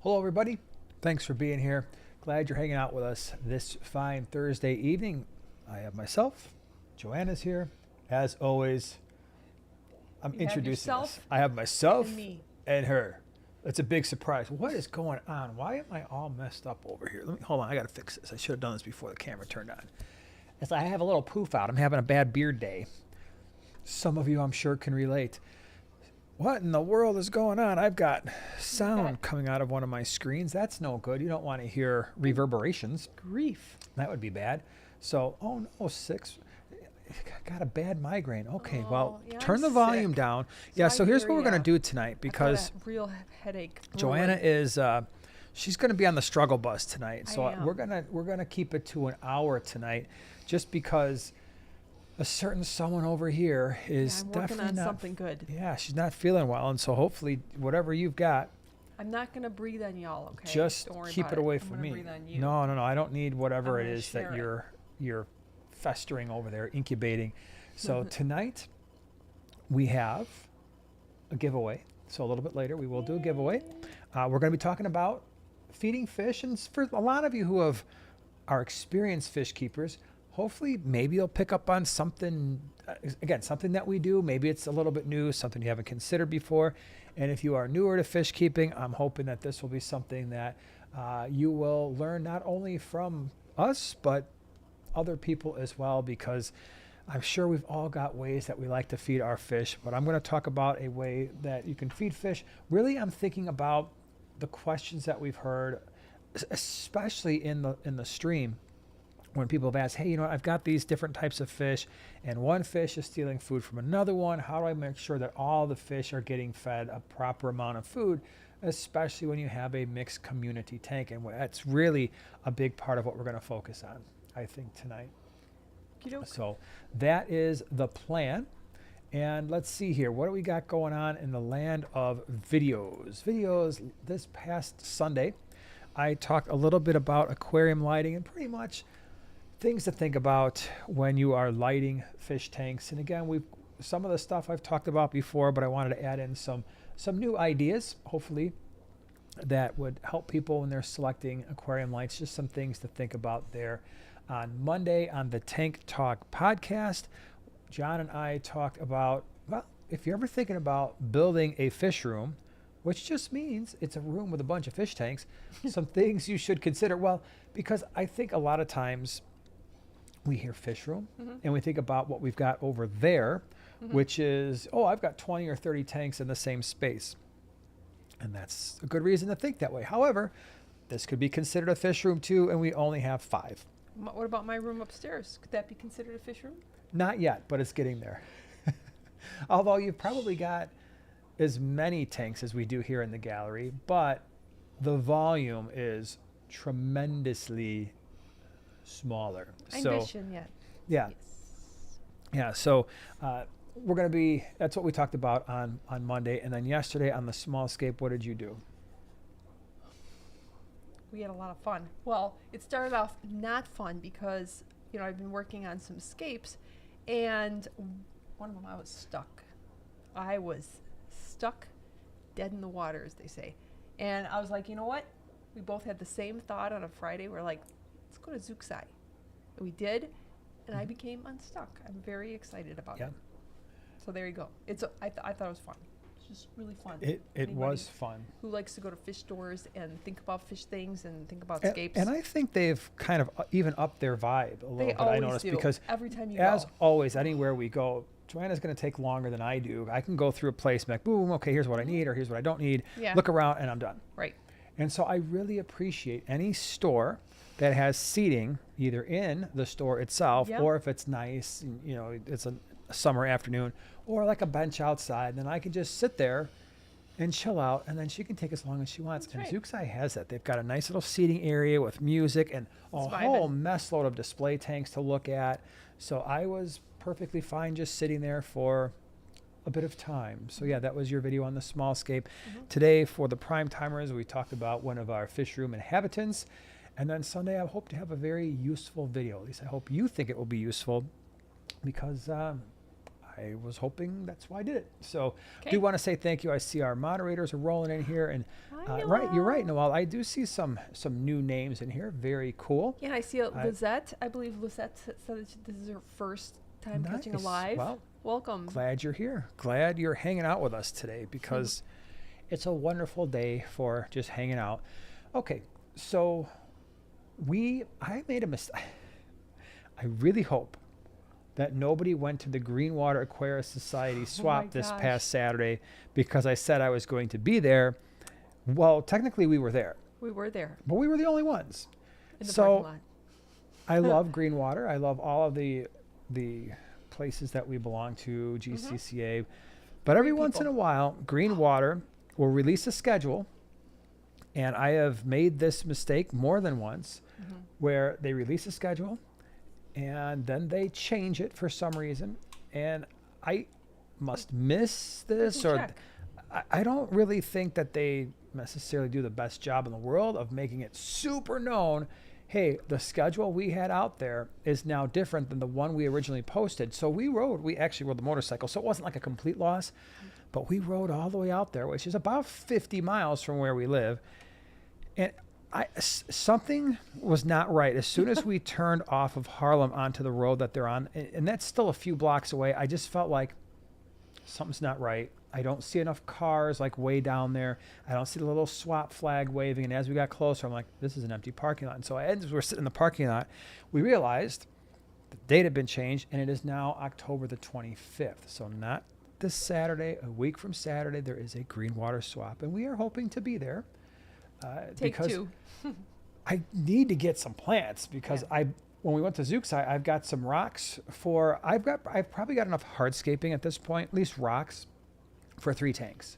Hello, everybody. Thanks for being here. Glad you're hanging out with us this fine Thursday evening. I have myself, Joanna's here. As always, I'm You have introducing us. yourself I have myself and me. and her. It's a big surprise. What is going on? Why am I all messed up over here? Hold on. I got to fix this. I should have done this before the camera turned on. It's like I have a little poof out. I'm having a bad beard day. Some of you, I'm sure, can relate. What in the world is going on? I've got sound coming out of one of my screens. That's no good. You don't want to hear reverberations. Grief. That would be bad. So, oh no, 6. Got a bad migraine. Okay, Oh, well, yeah, turn I'm the volume sick. down. So Yeah, I so here's hear what we're going ya. to do tonight because I've got a real headache. Joanna brewing. is she's going to be on the struggle bus tonight. So I am. we're going to keep it to an hour tonight just because a certain someone over here is I'm working definitely on not something good. Yeah, she's not feeling well, and so hopefully whatever you've got, I'm not gonna breathe on y'all, okay? just Don't worry keep about it away I'm from gonna me. breathe on you. No, I don't need whatever I'm it gonna is that share it. you're festering over there, incubating. So tonight we have a giveaway. So a little bit later we will do a giveaway. We're going to be talking about feeding fish, and for a lot of you who are experienced fish keepers, hopefully maybe you'll pick up on something. Again, something that we do. Maybe it's a little bit new, something you haven't considered before. And if you are newer to fish keeping, I'm hoping that this will be something that you will learn not only from us, but other people as well, because I'm sure we've all got ways that we like to feed our fish, but I'm going to talk about a way that you can feed fish. Really, I'm thinking about the questions that we've heard, especially in the stream, when people have asked, hey, I've got these different types of fish, and one fish is stealing food from another one. How do I make sure that all the fish are getting fed a proper amount of food, especially when you have a mixed community tank? And that's really a big part of what we're going to focus on, I think, tonight. Okey-doke. So that is the plan. And let's see here. What do we got going on in the land of videos? Videos, this past Sunday, I talked a little bit about aquarium lighting and pretty much things to think about when you are lighting fish tanks. And again, some of the stuff I've talked about before, but I wanted to add in some new ideas, hopefully, that would help people when they're selecting aquarium lights. Just some things to think about there. On Monday on the Tank Talk podcast, John and I talked about, well, if you're ever thinking about building a fish room, which just means it's a room with a bunch of fish tanks, some things you should consider. Well, because I think a lot of times we hear fish room and we think about what we've got over there, which is, I've got 20 or 30 tanks in the same space. And that's a good reason to think that way. However, this could be considered a fish room too, and we only have 5. What about my room upstairs? Could that be considered a fish room? Not yet, but it's getting there. Although you've probably got as many tanks as we do here in the gallery, but the volume is tremendously smaller. Ambition yet. Yeah. Yes. Yeah, so we're going to be, that's what we talked about on Monday. And then yesterday on the small scape, what did you do? We had a lot of fun. Well, it started off not fun because, I've been working on some scapes, and one of them I was stuck. I was stuck dead in the water, as they say. And I was like, you know what? We both had the same thought on a Friday. We're like, let's go to Zuxai. And we did, and I became unstuck. I'm very excited about it. So there you go. I thought it was fun. It's just really fun. It was fun. Who likes to go to fish stores and think about fish things and think about And, scapes? and I think they've kind of even upped their vibe a little bit. I always noticed do. because Every time you as go. always, anywhere we go, Joanna's going to take longer than I do. I can go through a place and be like, boom, okay, here's what I need, or here's what I don't need. Yeah. Look around and I'm done. Right. And so I really appreciate any store that has seating either in the store itself, Yep. or if it's nice, it's a summer afternoon, or like a bench outside, then I can just sit there and chill out, and then she can take as long as she wants. That's And right. Zuxai has that. They've got a nice little seating area with music and a It's whole vibing. mess load of display tanks to look at. So I was perfectly fine just sitting there for a bit of time. So yeah, that was your video on the small scape. Today for the prime timers, we talked about one of our fish room inhabitants. And then Sunday, I hope to have a very useful video. At least I hope you think it will be useful, because I I was hoping that's why I did it. So Okay. do want to say thank you. I see our moderators are rolling in here, and Hi, right, you're right, Noelle. Noelle. I do see some new names in here. Very cool. Yeah, and I see I- Lizette. I believe Lizette said that this is her first time catching a Nice. live. Well, Welcome. glad you're here. Glad you're hanging out with us today because it's a wonderful day for just hanging out. Okay, so I made a mistake. I really hope that nobody went to the Greenwater Aquarius Society swap this gosh. past Saturday because I said I was going to be there. Well, technically we were there, We were there but we were the only ones. in the So parking lot. I love Greenwater. I love all of the places that we belong to, GCCA. But every Great once in a people. while, Greenwater will release a schedule, and I have made this mistake more than once, where they release a schedule, and then they change it for some reason, and I must miss this, can or check. I don't really think that they necessarily do the best job in the world of making it super known. Hey, the schedule we had out there is now different than the one we originally posted. So we actually rode the motorcycle. So it wasn't like a complete loss, but we rode all the way out there, which is about 50 miles from where we live. And something was not right. As soon as we turned off of Harlem onto the road that they're on, and that's still a few blocks away, I just felt like something's not right. I don't see enough cars like way down there. I don't see the little swap flag waving. And as we got closer, I'm like, this is an empty parking lot. And so as we're sitting in the parking lot, we realized the date had been changed, and it is now October the 25th. So not this Saturday, a week from Saturday, there is a Greenwater swap, and we are hoping to be there. Take because two. I need to get some plants because when we went to Zooksai, I've got some rocks I've probably got enough hardscaping at this point, at least rocks, for 3 tanks.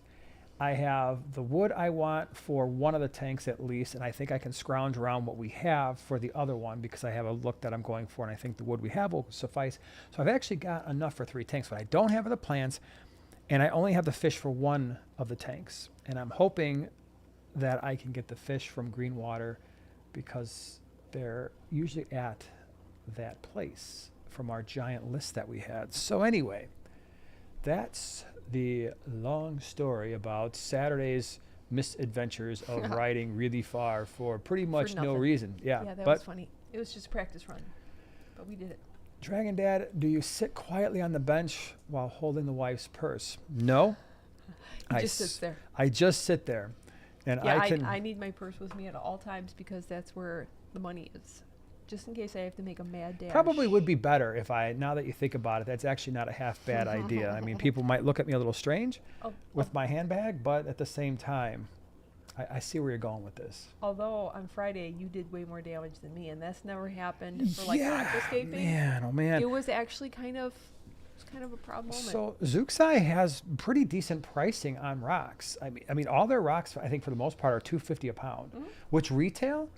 I have the wood I want for one of the tanks at least, and I think I can scrounge around what we have for the other one because I have a look that I'm going for, and I think the wood we have will suffice. So I've actually got enough for 3 tanks, but I don't have the plants, and I only have the fish for one of the tanks. And I'm hoping that I can get the fish from Greenwater because they're usually at that place from our giant list that we had. So anyway, that's the long story about Saturday's misadventures of riding really far for pretty much no nothing. reason. Yeah, Yeah, that but was funny. It was just a practice run, but we did it. Dragon Dad, do you sit quietly on the bench while holding the wife's purse? No. He just sits there. I just sit there. And Yeah, I can I need my purse with me at all times because that's where the money is. Just in case I have to make a mad dash. probably would be better if now that you think about it, that's actually not a half bad idea. I mean, people might look at me a little strange with my handbag, but at the same time, I see where you're going with this. Although on Friday you did way more damage than me, and that's never happened for like aquascaping. Man, oh man. It was actually kind of a proud moment. So Zooksai has pretty decent pricing on rocks. I mean, all their rocks, I think for the most part, are $2.50 a pound, which retail,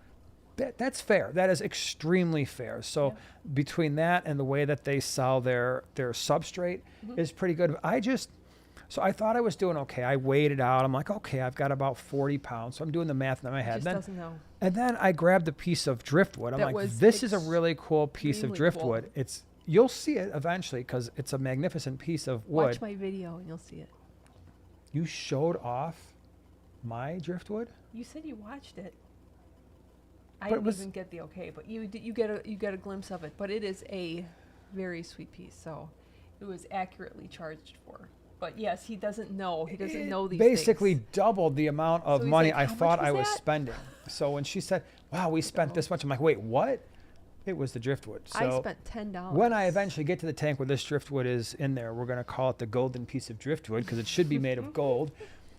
that's fair. That is extremely fair. So between that and the way that they sell their substrate is pretty good. So I thought I was doing okay. I weighed it out. I'm like, okay, I've got about 40 pounds. So I'm doing the math in my head. Just doesn't know. And then I grabbed a piece of driftwood. I'm That like, was this is a really cool piece of extremely driftwood. cool. You'll see it eventually because it's a magnificent piece of wood. Watch my video and you'll see it. You showed off my driftwood? You said you watched it. I But it didn't was- even get the okay, but you get a glimpse of it. But it is a very sweet piece, so it was accurately charged for. But yes, he doesn't know. He doesn't know these Basically things. doubled the amount of So he's money like, I "How much thought was I was that?" spending. So when she said, wow, we spent this much, I'm like, wait, what? It was the driftwood. So I spent $10. when I eventually get to the tank where this driftwood is in there, we're going to call it the golden piece of driftwood because it should be made of gold.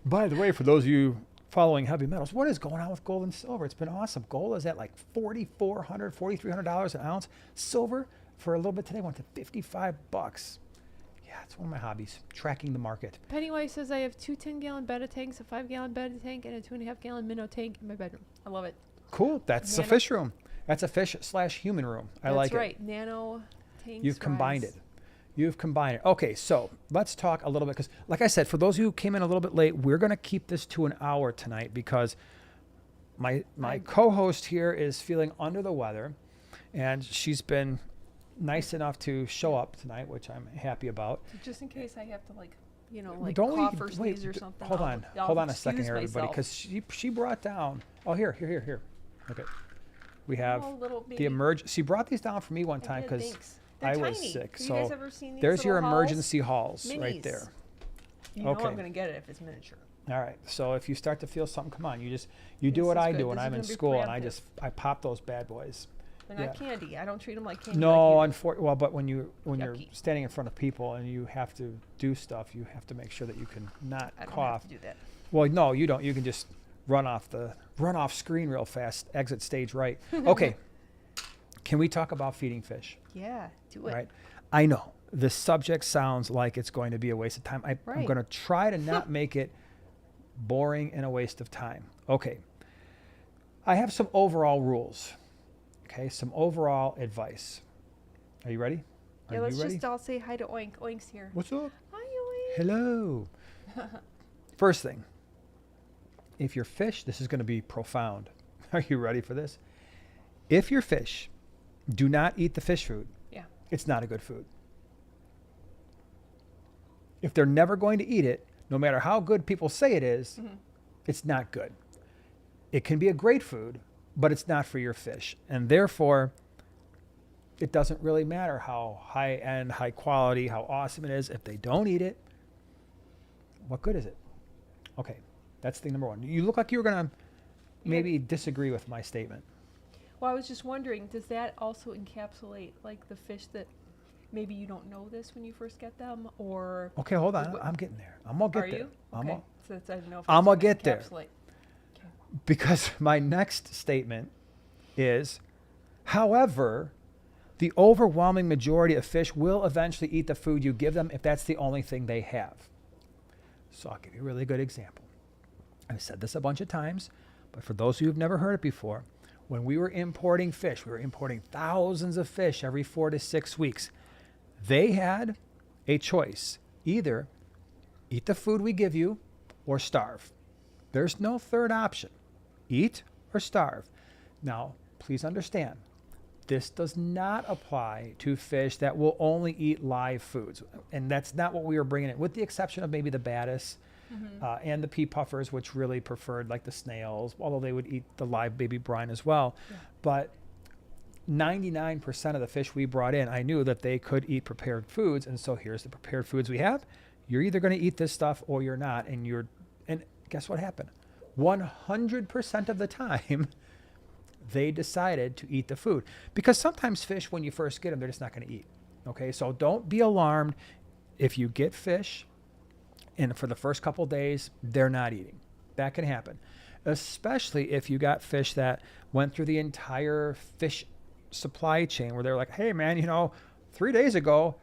By the way, for those of you following heavy metals, what is going on with gold and silver? It's been awesome. Gold is at like $4,400, $4,300 an ounce. Silver for a little bit today went to $55. Yeah, it's one of my hobbies, tracking the market. Pennywise says I have 2 10-gallon betta tanks, a 5-gallon betta tank, and a 2.5-gallon minnow tank in my bedroom. I love it. Cool. That's a Nano- fish room. That's a fish/human room. I like That's right. it. Nano tanks. You've combined rise. it. You've combined it. Okay, so let's talk a little bit because, like I said, for those of you who came in a little bit late, we're going to keep this to an hour tonight because my co-host here is feeling under the weather, and she's been nice enough to show up tonight, which I'm happy about. So just in case I have to like Don't cough or wait, sneeze or something. hold on a second excuse here, everybody, myself. because she brought down. Oh, here. Okay, we have Oh, little the baby. She brought these down for me one time did, because thanks. They're I was tiny. sick. Have So you guys ever seen these there's your little hauls? emergency hauls right Minis. there. You know Okay. I'm gonna get it if it's miniature. All right. So if you start to feel something, come on. You do This what is I good. do when This is I'm in gonna be school, and preemptive. I pop those bad boys. They're not Yeah. candy. I don't treat them like candy. No, like well, but when you're Yucky. standing in front of people and you have to do stuff, you have to make sure that you can not I don't cough. have to do that. Well, no, you don't. You can just run off screen real fast, exit stage right. Okay. Can we talk about feeding fish? Yeah, do it. Right. I know the subject sounds like it's going to be a waste of time. I'm Right. going to try to not make it boring and a waste of time. Okay. I have some overall rules. Okay. Some overall advice. Are you ready? Yeah, Are let's you ready? just all say hi to Oink. Oink's here. What's up? Hi, Oink. Hello. First thing, if your fish, this is going to be profound. Are you ready for this? If your fish do not eat the fish food, Yeah. it's not a good food. If they're never going to eat it, no matter how good people say it is, it's not good. It can be a great food, but it's not for your fish. And therefore, it doesn't really matter how high end, high quality, how awesome it is. If they don't eat it, what good is it? Okay, that's thing number one. You look like you were going to maybe disagree with my statement. Well, I was just wondering, does that also encapsulate like the fish that maybe you don't know this when you first get them, or Okay, hold on. Wh- I'm getting there. I'm going to get are there. you? I'm Okay. gonna- So that's, I don't know if I'm it's gonna gonna get there. encapsulate. Because my next statement is, however, the overwhelming majority of fish will eventually eat the food you give them if that's the only thing they have. So I'll give you a really good example. I've said this a bunch of times, but for those of you who've never heard it before, when we were importing fish, we were importing thousands of fish every 4 to 6 weeks. They had a choice. Either eat the food we give you or starve. There's no third option. Eat or starve. Now, please understand, this does not apply to fish that will only eat live foods. And that's not what we were bringing in, with the exception of maybe the baddis and the pea puffers, which really preferred like the snails, although they would eat the live baby brine as well. Yeah. But 99% of the fish we brought in, I knew that they could eat prepared foods. And so here's the prepared foods we have. You're either going to eat this stuff or you're not. And guess what happened? 100% of the time, they decided to eat the food. Because sometimes fish, when you first get them, they're just not going to eat. Okay, so don't be alarmed if you get fish and for the first couple days, they're not eating. That can happen. Especially if you got fish that went through the entire fish supply chain where they're like, hey man, 3 days ago,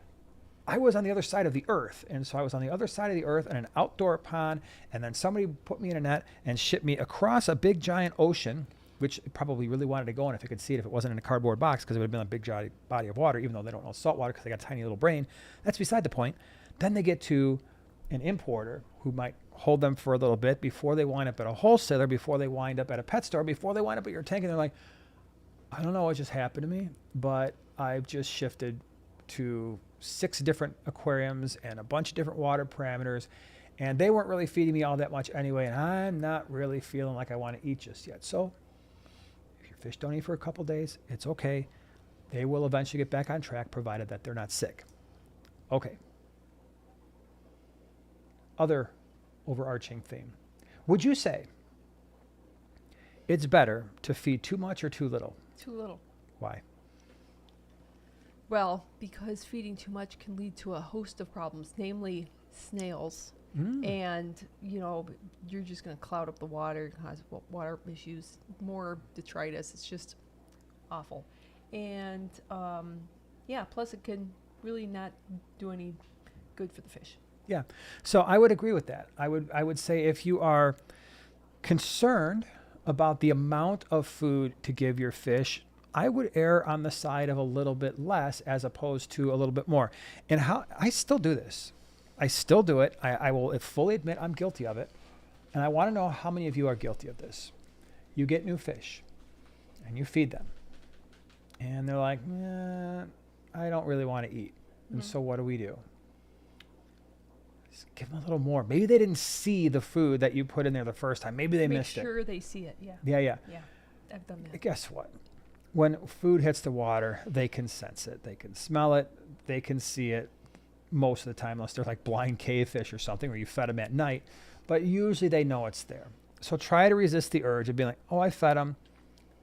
I was on the other side of the earth. And so I was on the other side of the earth in an outdoor pond. And then somebody put me in a net and shipped me across a big giant ocean, which it probably really wanted to go in if it could see it if it wasn't in a cardboard box, because it would have been a big giant body of water, even though they don't know salt water because they got a tiny little brain. That's beside the point. Then they get to an importer who might hold them for a little bit before they wind up at a wholesaler, before they wind up at a pet store, before they wind up at your tank. And they're like, I don't know what just happened to me, but I've just shifted to 6 different aquariums and a bunch of different water parameters, and they weren't really feeding me all that much anyway, and I'm not really feeling like I want to eat just yet. So if your fish don't eat for a couple days, it's okay. They will eventually get back on track, provided that they're not sick. Okay. Other overarching theme. Would you say it's better to feed too much or too little? Too little. Why? Well, because feeding too much can lead to a host of problems, namely snails. And, you're just going to cloud up the water, cause water issues, more detritus. It's just awful. And, plus it can really not do any good for the fish. Yeah. So I would agree with that. I would say if you are concerned about the amount of food to give your fish, I would err on the side of a little bit less as opposed to a little bit more. And how I still do this. I still do it. I will fully admit I'm guilty of it. And I want to know how many of you are guilty of this. You get new fish and you feed them. And they're like, I don't really want to eat. And so what do? Just give them a little more. Maybe they didn't see the food that you put in there the first time. Maybe they missed it. Make sure they see it. Yeah. Yeah. Yeah. I've done that. Guess what? When food hits the water, they can sense it. They can smell it. They can see it most of the time, unless they're like blind cave fish or something where you fed them at night. But usually they know it's there. So try to resist the urge of being like, oh, I fed them.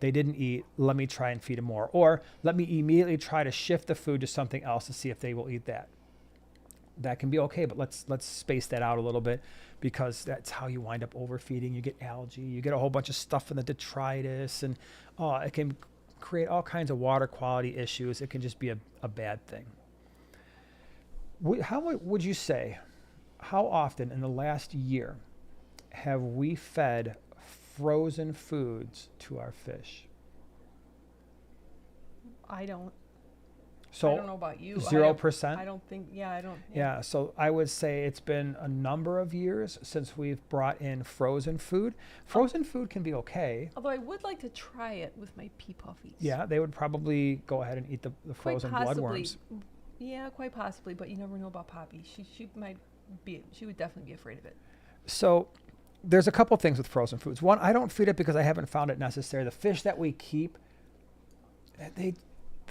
They didn't eat. Let me try and feed them more. Or let me immediately try to shift the food to something else to see if they will eat that. That can be okay, but let's space that out a little bit, because that's how you wind up overfeeding. You get algae, you get a whole bunch of stuff in the detritus, and it can create all kinds of water quality issues. It can just be a bad thing. How would you say, how often in the last year have we fed frozen foods to our fish? I don't. So I don't know about you. 0%? I don't think, I don't. Yeah, so I would say it's been a number of years since we've brought in frozen food. Frozen food can be okay. Although I would like to try it with my pea puffies. Yeah, they would probably go ahead and eat the frozen bloodworms. Yeah, quite possibly, but you never know about Poppy. She would definitely be afraid of it. So there's a couple things with frozen foods. One, I don't feed it because I haven't found it necessary. The fish that we keep,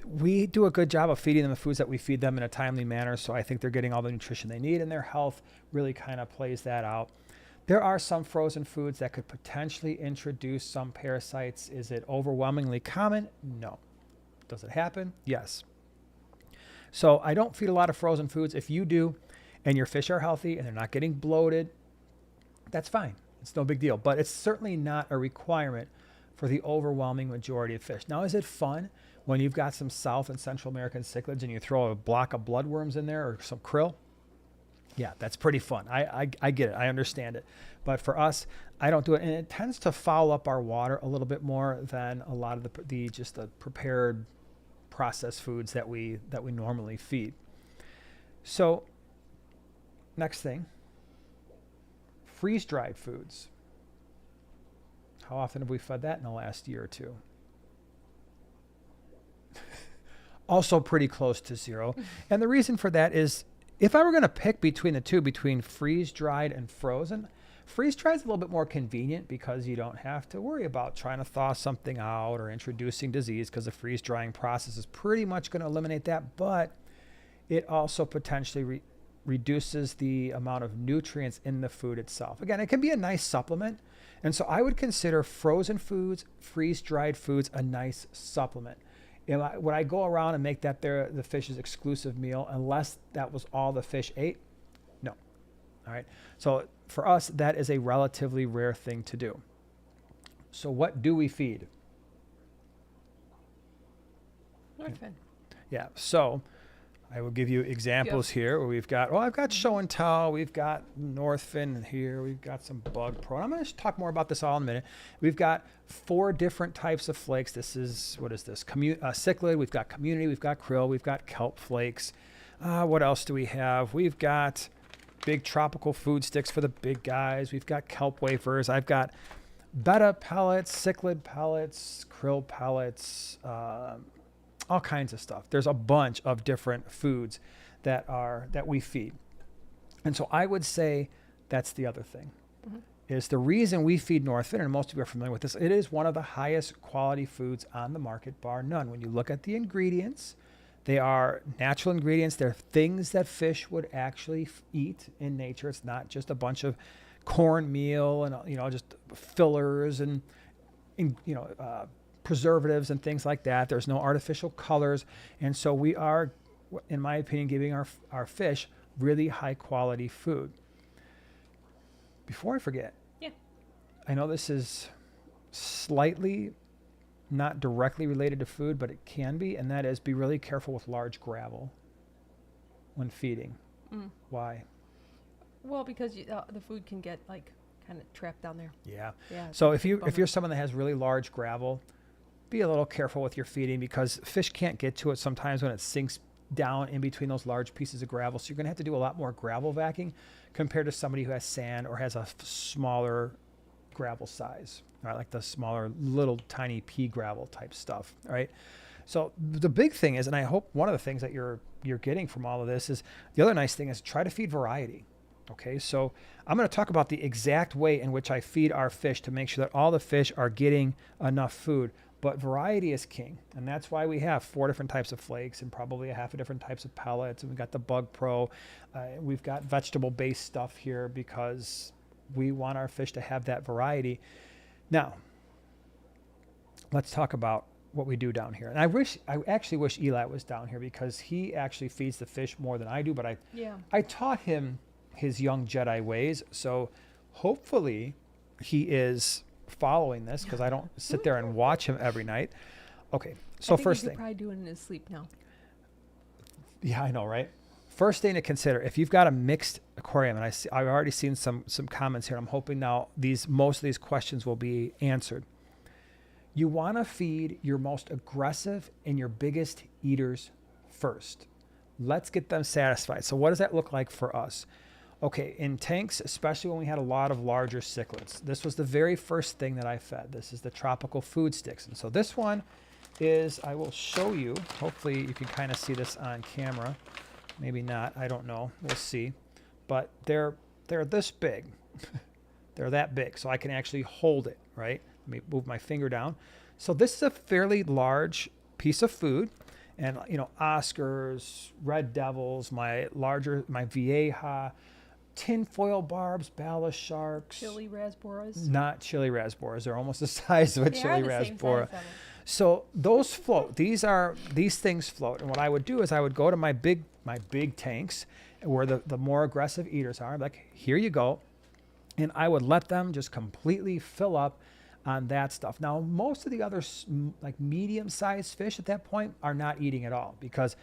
we do a good job of feeding them the foods that we feed them in a timely manner. So I think they're getting all the nutrition they need, and their health really kind of plays that out. There are some frozen foods that could potentially introduce some parasites. Is it overwhelmingly common? No. Does it happen? Yes. So I don't feed a lot of frozen foods. If you do, and your fish are healthy and they're not getting bloated, that's fine. It's no big deal. But it's certainly not a requirement for the overwhelming majority of fish. Now, is it fun when you've got some South and Central American cichlids and you throw a block of bloodworms in there or some krill? Yeah, that's pretty fun. I get it. I understand it. But for us, I don't do it. And it tends to foul up our water a little bit more than a lot of the prepared processed foods that we normally feed. So next thing, freeze-dried foods. How often have we fed that in the last year or two? Also pretty close to zero. And the reason for that is, if I were going to pick between the two, between freeze-dried and frozen, freeze-dried is a little bit more convenient because you don't have to worry about trying to thaw something out or introducing disease, because the freeze-drying process is pretty much going to eliminate that. But it also potentially reduces the amount of nutrients in the food itself. Again, it can be a nice supplement. And so I would consider frozen foods, freeze-dried foods, a nice supplement. Would I go around and make that the fish's exclusive meal unless that was all the fish ate? No. All right. So for us, that is a relatively rare thing to do. So what do we feed? Northfin. Yeah. So I will give you examples here where we've got, I've got show and tell, we've got Northfin here, we've got some bug pro. I'm going to talk more about this all in a minute. We've got 4 different types of flakes. This is, what is this? Cichlid, we've got community, we've got krill, we've got kelp flakes. What else do we have? We've got big tropical food sticks for the big guys. We've got kelp wafers. I've got betta pellets, cichlid pellets, krill pellets, all kinds of stuff. There's a bunch of different foods that we feed. And so I would say that's the other thing. Mm-hmm. Is the reason we feed Northfin, and most people are familiar with this, it is one of the highest quality foods on the market, bar none. When you look at the ingredients, they are natural ingredients. They're things that fish would actually eat in nature. It's not just a bunch of cornmeal and just fillers and preservatives and things like that. There's no artificial colors. And so we are, in my opinion, giving our fish really high quality food. Before I forget, I know this is slightly not directly related to food, but it can be, and that is, be really careful with large gravel when feeding. Why? Well, because the food can get kind of trapped down there. Yeah. So if you're someone that has really large gravel, be a little careful with your feeding, because fish can't get to it sometimes when it sinks down in between those large pieces of gravel. So you're going to have to do a lot more gravel vacuuming compared to somebody who has sand or has a smaller gravel size, right? Like the smaller little tiny pea gravel type stuff, right? So the big thing is, and I hope one of the things that you're getting from all of this is, the other nice thing is try to feed variety. Okay, so I'm going to talk about the exact way in which I feed our fish to make sure that all the fish are getting enough food. But variety is king, and that's why we have 4 different types of flakes and probably a half a different types of pellets. And we've got the Bug Pro. We've got vegetable-based stuff here because we want our fish to have that variety. Now, let's talk about what we do down here. And I actually wish Eli was down here because he actually feeds the fish more than I do. But I taught him his young Jedi ways, so hopefully he is following this because I don't sit there and watch him every night. Okay, so first thing, probably doing it in his sleep now. Yeah, I know, right? First thing to consider, if you've got a mixed aquarium, and I've already seen some comments here. I'm hoping now most of these questions will be answered. You want to feed your most aggressive and your biggest eaters first. Let's get them satisfied. So what does that look like for us? Okay, in tanks, especially when we had a lot of larger cichlids, this was the very first thing that I fed. This is the tropical food sticks. And so this one is, I will show you, hopefully you can kind of see this on camera. Maybe not, I don't know, we'll see. But they're this big. They're that big, so I can actually hold it, right? Let me move my finger down. So this is a fairly large piece of food. And, Oscars, red devils, my Vieja, tinfoil barbs, ballast sharks. Chili rasboras. Not chili rasboras. They're almost the size of a chili rasbora. So those float. These things float. And what I would do is I would go to my big tanks where the more aggressive eaters are. Like, here you go. And I would let them just completely fill up on that stuff. Now, most of the other like medium-sized fish at that point are not eating at all because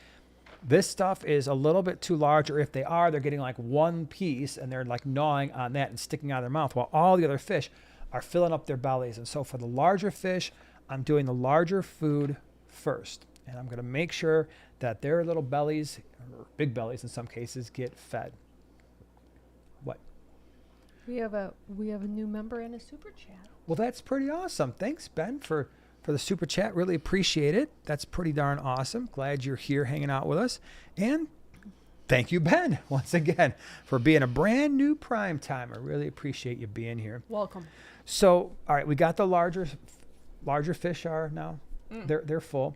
this stuff is a little bit too large, or if they are, they're getting like one piece and they're like gnawing on that and sticking out of their mouth while all the other fish are filling up their bellies. And so for the larger fish, I'm doing the larger food first. And I'm going to make sure that their little bellies, or big bellies in some cases, get fed. What? We have a new member in a super chat. Well, that's pretty awesome. Thanks, Ben, for the super chat. Really appreciate it. That's pretty darn awesome. Glad you're here hanging out with us. And thank you, Ben, once again, for being a brand new prime timer. Really appreciate you being here. Welcome. So, all right, we got the larger fish are now. They're full.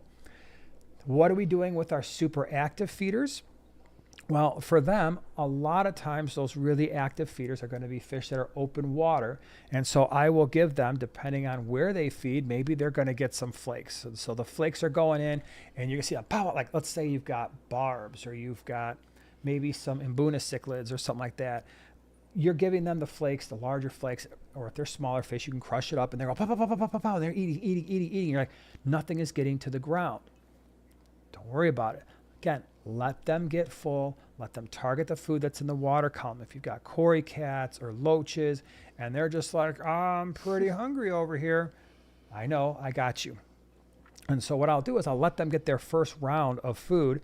What are we doing with our super active feeders? Well, for them, a lot of times those really active feeders are going to be fish that are open water. And so I will give them, depending on where they feed, maybe they're going to get some flakes. So the flakes are going in and you can see a pow, like let's say you've got barbs or you've got maybe some Mbuna cichlids or something like that. You're giving them the flakes, the larger flakes, or if they're smaller fish, you can crush it up and they're going pow, pow, pow, pow, pow, pow, pow. They're eating. You're like, nothing is getting to the ground. Don't worry about it. Again, let them get full. Let them target the food that's in the water column. If you've got cory cats or loaches and they're just like, oh, I'm pretty hungry over here, I know, I got you. And so what I'll do is I'll let them get their first round of food.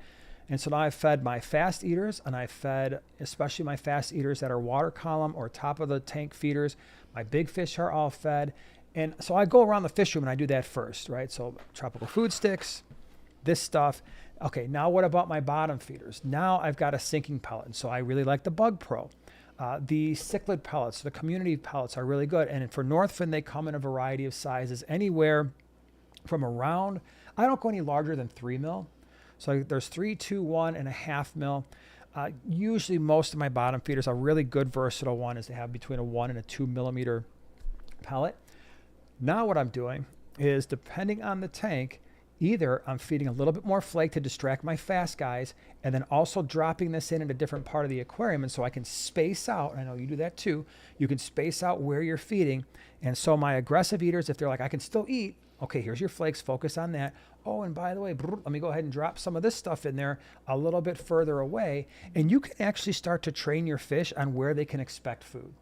And so now I've fed my fast eaters, and I fed especially my fast eaters that are water column or top of the tank feeders. My big fish are all fed. And so I go around the fish room and I do that first, right? So tropical food sticks, this stuff. Okay, now what about my bottom feeders? Now I've got a sinking pellet, and so I really like the Bug Pro. The cichlid pellets, the community pellets are really good. And for Northfin, they come in a variety of sizes, anywhere from around, I don't go any larger than 3 mil. So there's 3, 2, 1, and a half mil. Usually most of my bottom feeders, a really good versatile one is to have between a 1 and a 2 millimeter pellet. Now what I'm doing is, depending on the tank, either I'm feeding a little bit more flake to distract my fast guys, and then also dropping this in a different part of the aquarium, and so I can space out, and I know you do that too, you can space out where you're feeding. And so my aggressive eaters, if they're like, I can still eat, okay, here's your flakes, focus on that. Oh, and by the way, let me go ahead and drop some of this stuff in there a little bit further away, and you can actually start to train your fish on where they can expect food,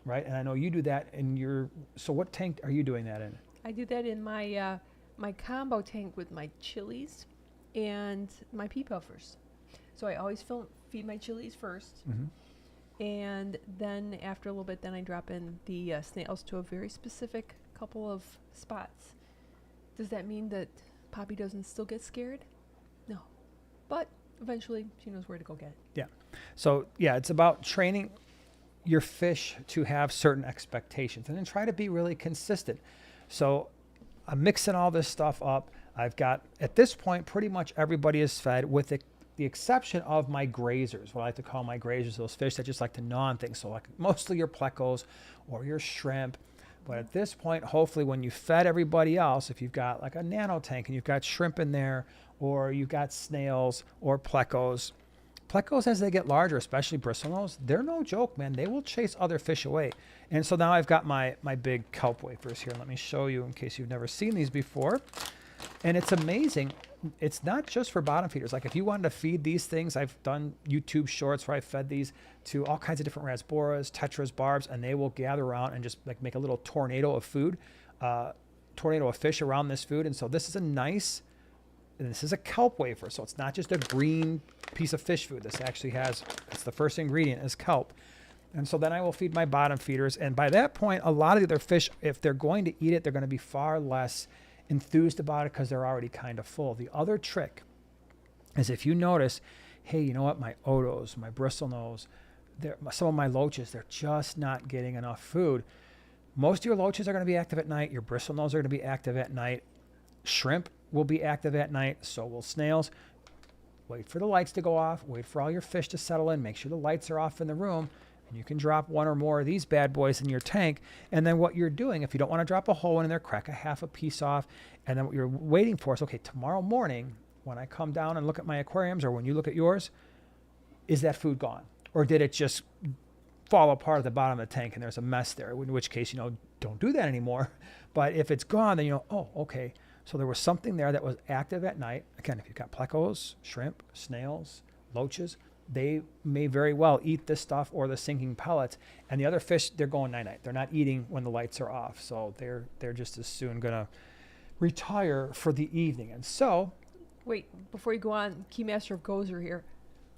right? And I know you do that in your, so what tank are you doing that in? I do that in my my combo tank with my chilies and my pea puffers. So I always feed my chilies first, and then after a little bit, then I drop in the snails to a very specific couple of spots. Does that mean that Poppy doesn't still get scared? No. But eventually she knows where to go get it. Yeah. So yeah, it's about training your fish to have certain expectations and then try to be really consistent. So I'm mixing all this stuff up. I've got, at this point, pretty much everybody is fed with the exception of my grazers, what I like to call my grazers, those fish that just like to gnaw on things. So like mostly your plecos or your shrimp. But at this point, hopefully when you fed everybody else, if you've got like a nano tank and you've got shrimp in there, or you've got snails or plecos, as they get larger, especially bristlenose, they're no joke, man. They will chase other fish away. And so now I've got my big kelp wafers here. Let me show you in case you've never seen these before. And it's amazing. It's not just for bottom feeders. Like if you wanted to feed these things, I've done YouTube shorts where I fed these to all kinds of different rasboras, tetras, barbs, and they will gather around and just like make a little tornado of food, tornado of fish around this food. And so this is a kelp wafer. So it's not just a green piece of fish food. This actually has, it's the first ingredient is kelp. And so then I will feed my bottom feeders. And by that point, a lot of the other fish, if they're going to eat it, they're going to be far less enthused about it because they're already kind of full. The other trick is if you notice, hey, you know what, my otos, my bristlenose, some of my loaches, they're just not getting enough food. Most of your loaches are going to be active at night. Your bristlenose are going to be active at night. Shrimp will be active at night. So will snails. Wait for the lights to go off. Wait for all your fish to settle in. Make sure the lights are off in the room. And you can drop one or more of these bad boys in your tank. And then what you're doing, if you don't want to drop a whole one in there, crack a half a piece off. And then what you're waiting for is, okay, tomorrow morning when I come down and look at my aquariums or when you look at yours, is that food gone? Or did it just fall apart at the bottom of the tank and there's a mess there? In which case, don't do that anymore. But if it's gone, then oh, okay. So there was something there that was active at night. Again, if you've got plecos, shrimp, snails, loaches, they may very well eat this stuff or the sinking pellets. And the other fish, they're going night-night. They're not eating when the lights are off. So they're just as soon going to retire for the evening. And so... Wait, before you go on, Keymaster of Gozer here.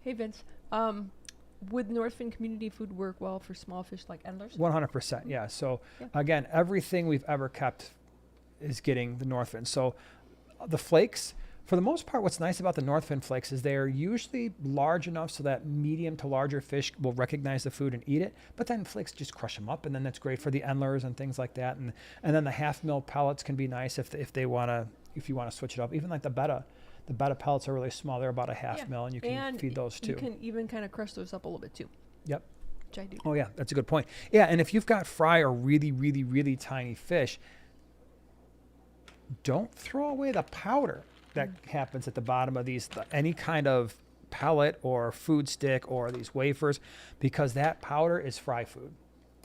Hey, Vince. Would Northfin community food work well for small fish like endlers? 100%, yeah. So, again, everything we've ever kept is getting the Northfin. So the flakes, for the most part, what's nice about the Northfin flakes is they're usually large enough so that medium to larger fish will recognize the food and eat it. But then flakes just crush them up, and then that's great for the endlers and things like that. And then the half mil pellets can be nice if you want to switch it up. Even like the betta pellets are really small. They're about a half mil, and you can feed those too. You can even kind of crush those up a little bit too. Yep. Which I do. Oh yeah, that's a good point. Yeah, and if you've got fry or really, really, really tiny fish, don't throw away the powder that happens at the bottom of these, any kind of pellet or food stick or these wafers, because that powder is fry food.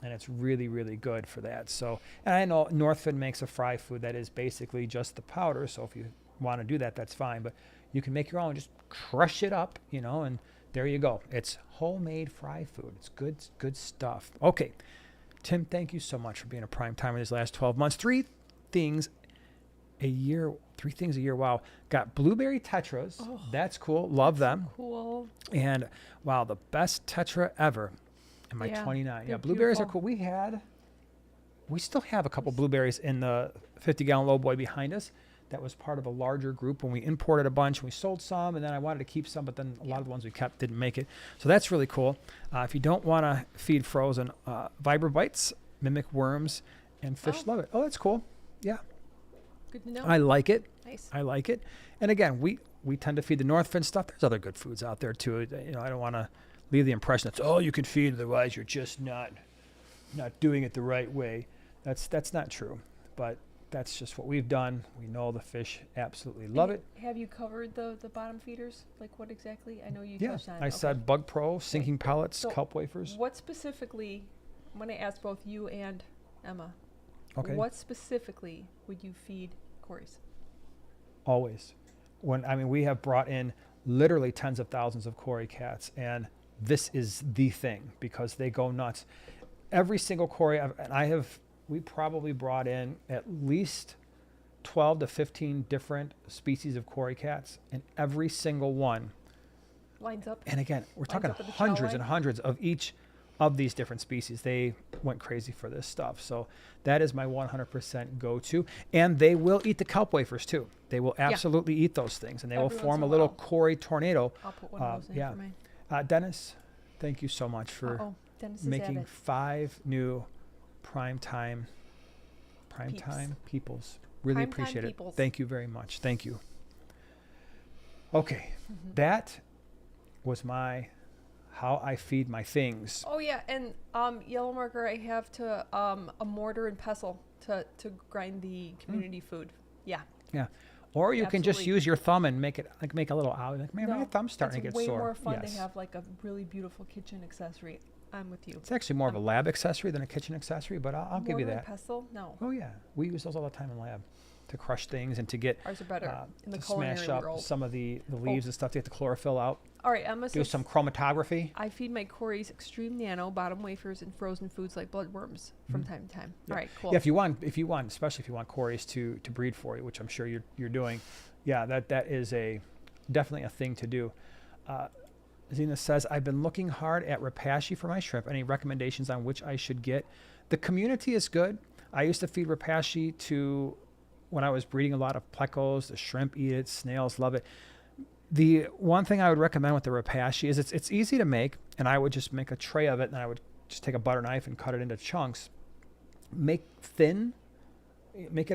And it's really, really good for that. So, and I know Northfin makes a fry food that is basically just the powder. So if you want to do that, that's fine. But you can make your own, just crush it up, and there you go. It's homemade fry food. It's good stuff. Okay. Tim, thank you so much for being a prime timer these last 12 months. 3 things a year. Wow. Got blueberry tetras. Oh, that's cool. Love them. So cool. And wow, the best tetra ever. In my 29. Yeah, blueberries are cool. We still have a couple blueberries in the 50-gallon lowboy behind us. That was part of a larger group when we imported a bunch and we sold some, and then I wanted to keep some, but then a lot of the ones we kept didn't make it. So that's really cool. If you don't want to feed frozen, Vibrobites mimic worms, and fish love it. Oh, that's cool. Yeah. Good to know. I like it. Nice. I like it. And again, we tend to feed the Northfin stuff. There's other good foods out there too. I don't want to leave the impression that's all you can feed, otherwise you're just not doing it the right way. That's not true. But that's just what we've done. We know the fish absolutely love it. Have you covered the bottom feeders? Like what exactly? I know you touched on it. I said Bug Pro, sinking pellets, so kelp wafers. What specifically, I'm going to ask both you and Emma, okay. What specifically would you feed Corey's? Always. We have brought in literally tens of thousands of Cory cats, and this is the thing because they go nuts. Every single Cory, we probably brought in at least 12 to 15 different species of Cory cats, and every single one lines up. And again, we're talking hundreds and hundreds of each of these different species. They went crazy for this stuff. So that is my 100% go-to. And they will eat the kelp wafers too. They will absolutely eat those things, and they will Every form once a in a little while. Cory tornado. I'll put one of those in yeah. for mine. Dennis, thank you so much for Uh-oh. Dennis is making at it. 5 new primetime peoples. Really Primetime appreciate it. peoples. Thank you very much. Thank you. Okay, that was my how I feed my things. Oh yeah, and yellow marker, I have to a mortar and pestle to grind the community food. Yeah. Yeah. Or you can just Absolutely. use your thumb and make a little owl. Like, man, my No, thumb's starting to it's get way sore. more fun Yes. to have like a really beautiful kitchen accessory. I'm with you. It's actually more of a lab accessory than a kitchen accessory, but I'll give you Mortar and that. pestle? No. Oh yeah, we use those all the time in lab to crush things and to get Ours are better in the to culinary smash up world. some of the leaves and stuff to get the chlorophyll out. All right, Emma Do says, some chromatography. I feed my Cory's extreme nano bottom wafers and frozen foods like bloodworms from time to time. Yeah. All right, cool. Yeah, if you want, especially if you want Corys to breed for you, which I'm sure you're doing. Yeah, that is definitely a thing to do. Zena says, I've been looking hard at Repashy for my shrimp. Any recommendations on which I should get? The community is good. I used to feed Repashy to when I was breeding a lot of plecos. The shrimp eat it, snails love it. The one thing I would recommend with the Repashy is it's easy to make, and I would just make a tray of it, and I would just take a butter knife and cut it into chunks. Make it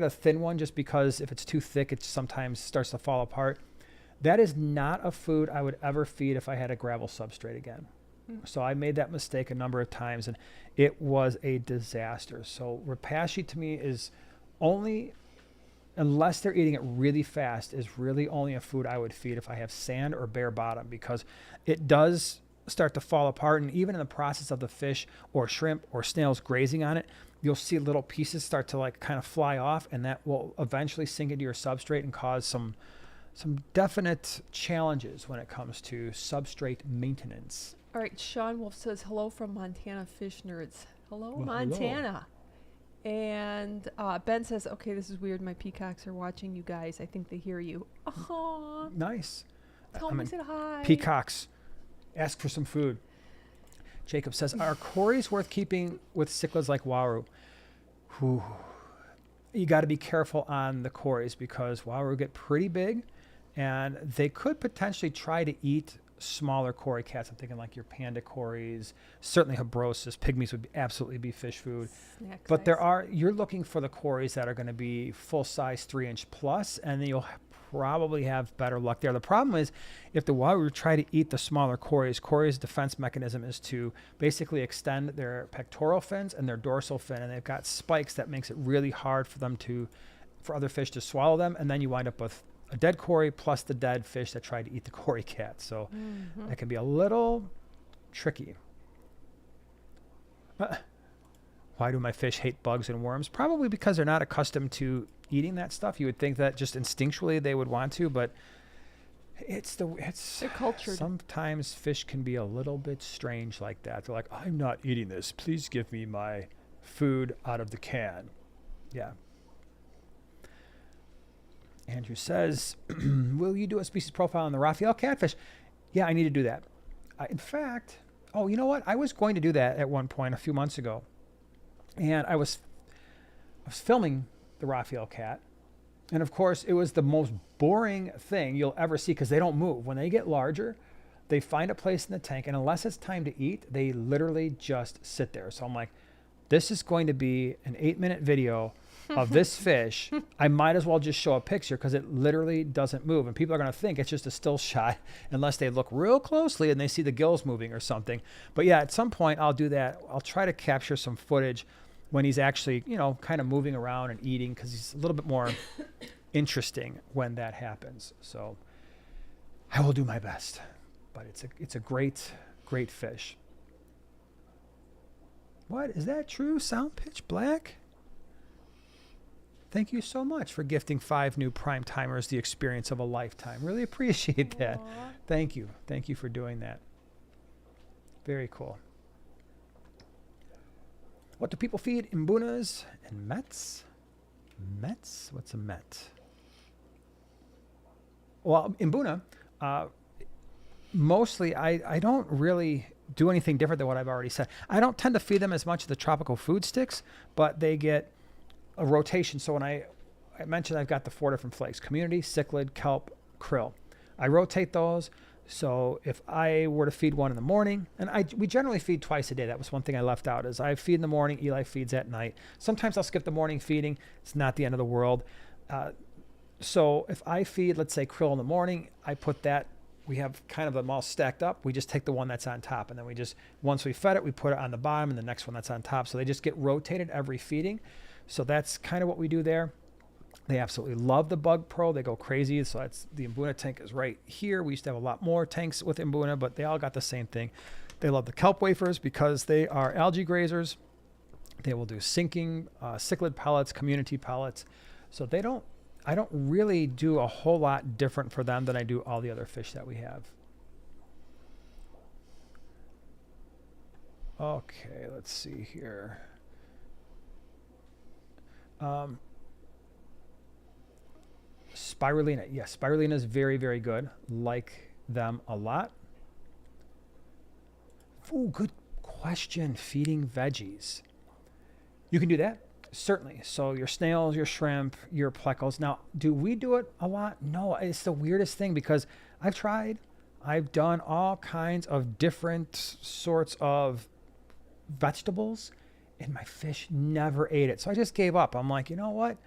a thin one, just because if it's too thick, it sometimes starts to fall apart. That is not a food I would ever feed if I had a gravel substrate again. So I made that mistake a number of times, and it was a disaster. So Repashy to me is only, unless they're eating it really fast, is really only a food I would feed if I have sand or bare bottom, because it does start to fall apart. And even in the process of the fish or shrimp or snails grazing on it, you'll see little pieces start to like kind of fly off, and that will eventually sink into your substrate and cause some definite challenges when it comes to substrate maintenance. All right, Sean Wolf says, hello from Montana Fish Nerds. Hello, Well, Montana. And Ben says, okay, this is weird. My peacocks are watching you guys. I think they hear you. Aw. Nice. Tell them I said hi. Peacocks, ask for some food. Jacob says, are Corys worth keeping with cichlids like Waru? Whew. You got to be careful on the Corys, because Waru get pretty big, and they could potentially try to eat smaller Cory cats. I'm thinking like your panda Corys, certainly Habrosus. Pygmies would absolutely be fish food. Snack But size. you're looking for the Corys that are going to be full size 3-inch plus, and then you'll probably have better luck there. The problem is if the Waru try to eat the smaller Corys' defense mechanism is to basically extend their pectoral fins and their dorsal fin, and they've got spikes that makes it really hard for other fish to swallow them, and then you wind up with a dead Cory plus the dead fish that tried to eat the Cory cat. So that can be a little tricky. Why do my fish hate bugs and worms? Probably because they're not accustomed to eating that stuff. You would think that just instinctually they would want to, but They're cultured. Sometimes fish can be a little bit strange like that. They're like, I'm not eating this. Please give me my food out of the can. Yeah. Andrew says, will you do a species profile on the Raphael catfish? Yeah, I need to do that. In fact, you know what? I was going to do that at one point a few months ago. And I was filming the Raphael cat. And of course, it was the most boring thing you'll ever see, because they don't move. When they get larger, they find a place in the tank, and unless it's time to eat, they literally just sit there. So I'm like, this is going to be an 8-minute video of this fish. I might as well just show a picture, because it literally doesn't move. And people are going to think it's just a still shot unless they look real closely and they see the gills moving or something. But yeah, at some point I'll do that. I'll try to capture some footage when he's actually, kind of moving around and eating, because he's a little bit more interesting when that happens. So I will do my best. But it's a great, great fish. What? Is that true? Sound pitch black? Thank you so much for gifting 5 new prime timers the experience of a lifetime. Really appreciate that. Aw. Thank you. Thank you for doing that. Very cool. What do people feed imbunas and mets? Mets? What's a met? Well, imbuna, mostly I don't really do anything different than what I've already said. I don't tend to feed them as much of the tropical food sticks, but they get a rotation. So when I mentioned I've got the 4 different flakes: community, cichlid, kelp, krill. I rotate those. So if I were to feed one in the morning, and we generally feed twice a day. That was one thing I left out, is I feed in the morning, Eli feeds at night. Sometimes I'll skip the morning feeding. It's not the end of the world. So if I feed, let's say, krill in the morning, I put that, we have kind of them all stacked up. We just take the one that's on top, and then we just, once we fed it, we put it on the bottom and the next one that's on top. So they just get rotated every feeding. So that's kind of what we do there. They absolutely love the Bug Pro. They go crazy. So that's, the Mbuna tank is right here. We used to have a lot more tanks with Mbuna, but they all got the same thing. They love the kelp wafers because they are algae grazers. They will do sinking, cichlid pellets, community pellets. So I don't really do a whole lot different for them than I do all the other fish that we have. Okay, let's see here. Spirulina. Yes, spirulina is very, very good. Like them a lot. Ooh, good question. Feeding veggies. You can do that. Certainly. So your snails, your shrimp, your plecos. Now, do we do it a lot? No, it's the weirdest thing because I've tried. I've done all kinds of different sorts of vegetables, and my fish never ate it. So I just gave up. I'm like, you know what?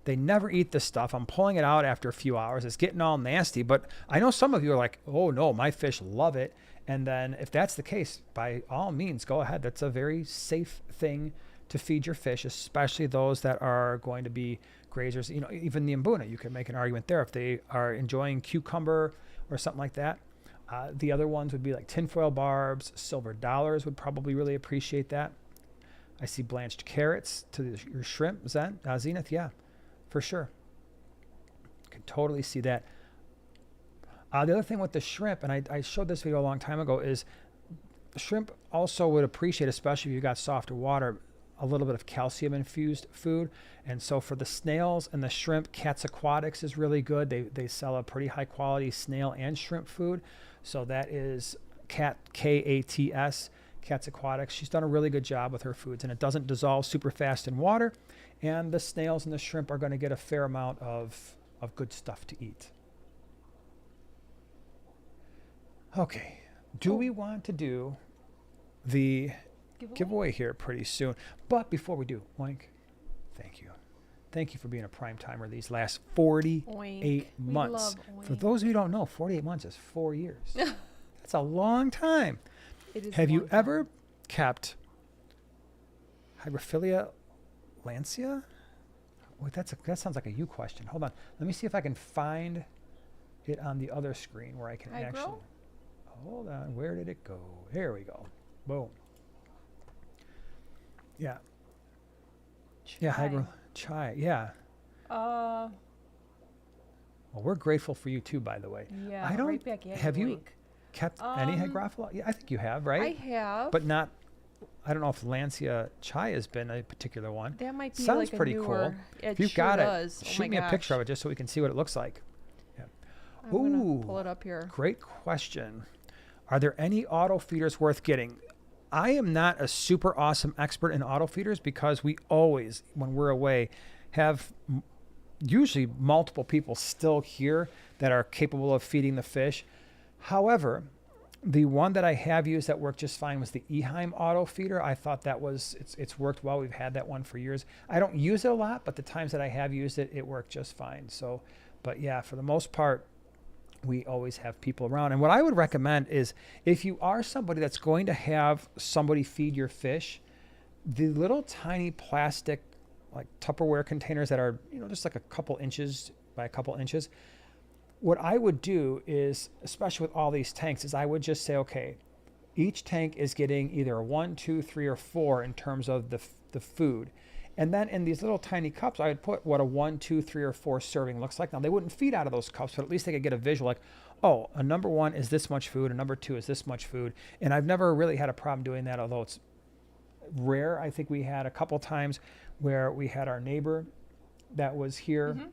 They never eat this stuff. I'm pulling it out after a few hours. It's getting all nasty. But I know some of you are like, oh, no, my fish love it. And then if that's the case, by all means, go ahead. That's a very safe thing to feed your fish, especially those that are going to be grazers. You know, even the Mbuna, you can make an argument there if they are enjoying cucumber or something like that. The other ones would be like tinfoil barbs, silver dollars would probably really appreciate that. I see blanched carrots to your shrimp, Zenith, yeah, for sure. Can totally see that. The other thing with the shrimp, and I showed this video a long time ago, is shrimp also would appreciate, especially if you got softer water, a little bit of calcium infused food. And so for the snails and the shrimp, Aquatics is really good. They sell a pretty high quality snail and shrimp food. So that is Kats, Aquatics. She's done a really good job with her foods, and it doesn't dissolve super fast in water. And the snails and the shrimp are going to get a fair amount of good stuff to eat. Okay. Do we want to do the giveaway here pretty soon? But before we do, Oink, thank you. Thank you for being a prime timer these last 48 Oink. months. We love For Oink. those of you who don't know, 48 months is 4 years. That's a long time. It is Have a you long time. ever kept Hydrophilia lancia? Wait, that sounds like a you question. Hold on. Let me see if I can find it on the other screen where I can Hydro? actually. Hold on. Where did it go? Here we go. Boom. Yeah. Yeah, hydro chai. Yeah. Uh, Well, we're grateful for you too, by the way. yeah. I don't. Right back at Have you Oink. kept any hygrophila? Yeah, I think you have, right? I have. But not. I don't know if Lancia chai has been a particular one. that might be Sounds like pretty a cool. newer. If you've sure got does. it, Oh shoot my me a picture gosh. of it just so we can see what it looks like. I'm Ooh. gonna pull it up here. Great question. Are there any auto feeders worth getting? I am not a super awesome expert in auto feeders because we always, when we're away, have usually multiple people still here that are capable of feeding the fish. However, the one that I have used that worked just fine was the Eheim auto feeder. I thought that was, it's worked well. We've had that one for years. I don't use it a lot, but the times that I have used it, it worked just fine. So, but yeah, for the most part, we always have people around. And what I would recommend is if you are somebody that's going to have somebody feed your fish, the little tiny plastic like Tupperware containers that are, just like a couple inches by a couple inches. What I would do is, especially with all these tanks, is I would just say, okay, each tank is getting either a 1, 2, 3, or 4 in terms of the food. And then in these little tiny cups, I would put what a 1, 2, 3, or 4 serving looks like. Now, they wouldn't feed out of those cups, but at least they could get a visual like, oh, a number 1 is this much food, a number 2 is this much food. And I've never really had a problem doing that, although it's rare. I think we had a couple times where we had our neighbor that was here. Mm-hmm.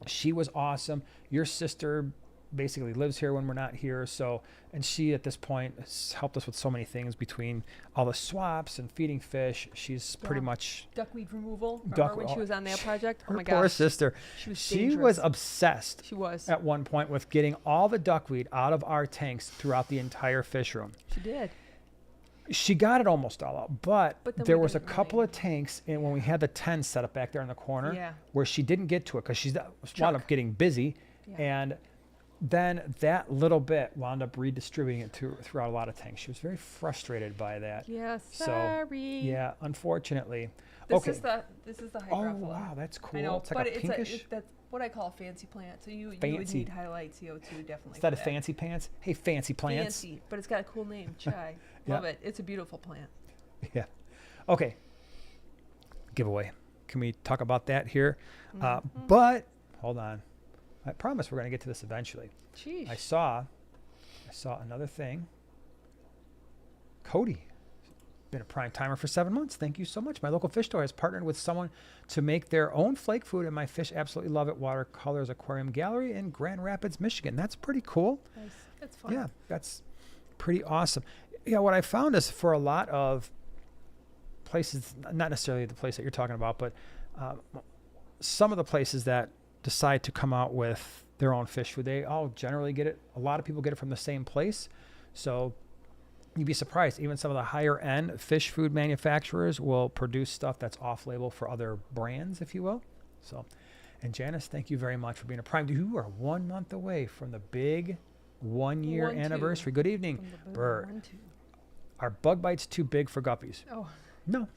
She was awesome. Your sister basically lives here when we're not here. So, and she at this point has helped us with so many things between all the swaps and feeding fish. She's pretty much Duckweed removal. Remember Duck- when she was on that project? Oh her my poor gosh. sister. She was She dangerous. was obsessed She was. at one point with getting all the duckweed out of our tanks throughout the entire fish room. She did. She got it almost all out, but then there we was a didn't couple really. of tanks, and when we had the 10 set up back there in the corner, Yeah. where she didn't get to it because she's wound Chuck. up getting busy, Yeah. and then that little bit wound up redistributing it throughout a lot of tanks. She was very frustrated by that. Yeah. So, Sorry. Yeah, unfortunately. This okay. is the Oh hydrophila. wow, that's cool. I know, It's but like a it's pinkish. that's what I call a fancy plant. So you would Fancy. need highlight CO2 definitely. Instead for of fancy pants, hey, fancy plants. Fancy, but it's got a cool name. Chai. Yeah. Love it. It's a beautiful plant. Yeah. Okay. Giveaway. Can we talk about that here? But hold on. I promise we're going to get to this eventually. Sheesh. I saw another thing. Cody, been a prime timer for 7 months. Thank you so much. My local fish store has partnered with someone to make their own flake food, and my fish absolutely love it. Watercolors Aquarium Gallery in Grand Rapids, Michigan. That's pretty cool. Nice. That's fun. Yeah, that's pretty awesome. Yeah, what I found is for a lot of places, not necessarily the place that you're talking about, but some of the places that decide to come out with their own fish food, they all generally get it. A lot of people get it from the same place. So you'd be surprised. Even some of the higher end fish food manufacturers will produce stuff that's off label for other brands, if you will. So, and Janice, thank you very much for being a prime. You are 1 month away from the big 1 year 1-2. anniversary. Good evening, From the Bert. 1-2. Are bug bites too big for guppies? Oh, No.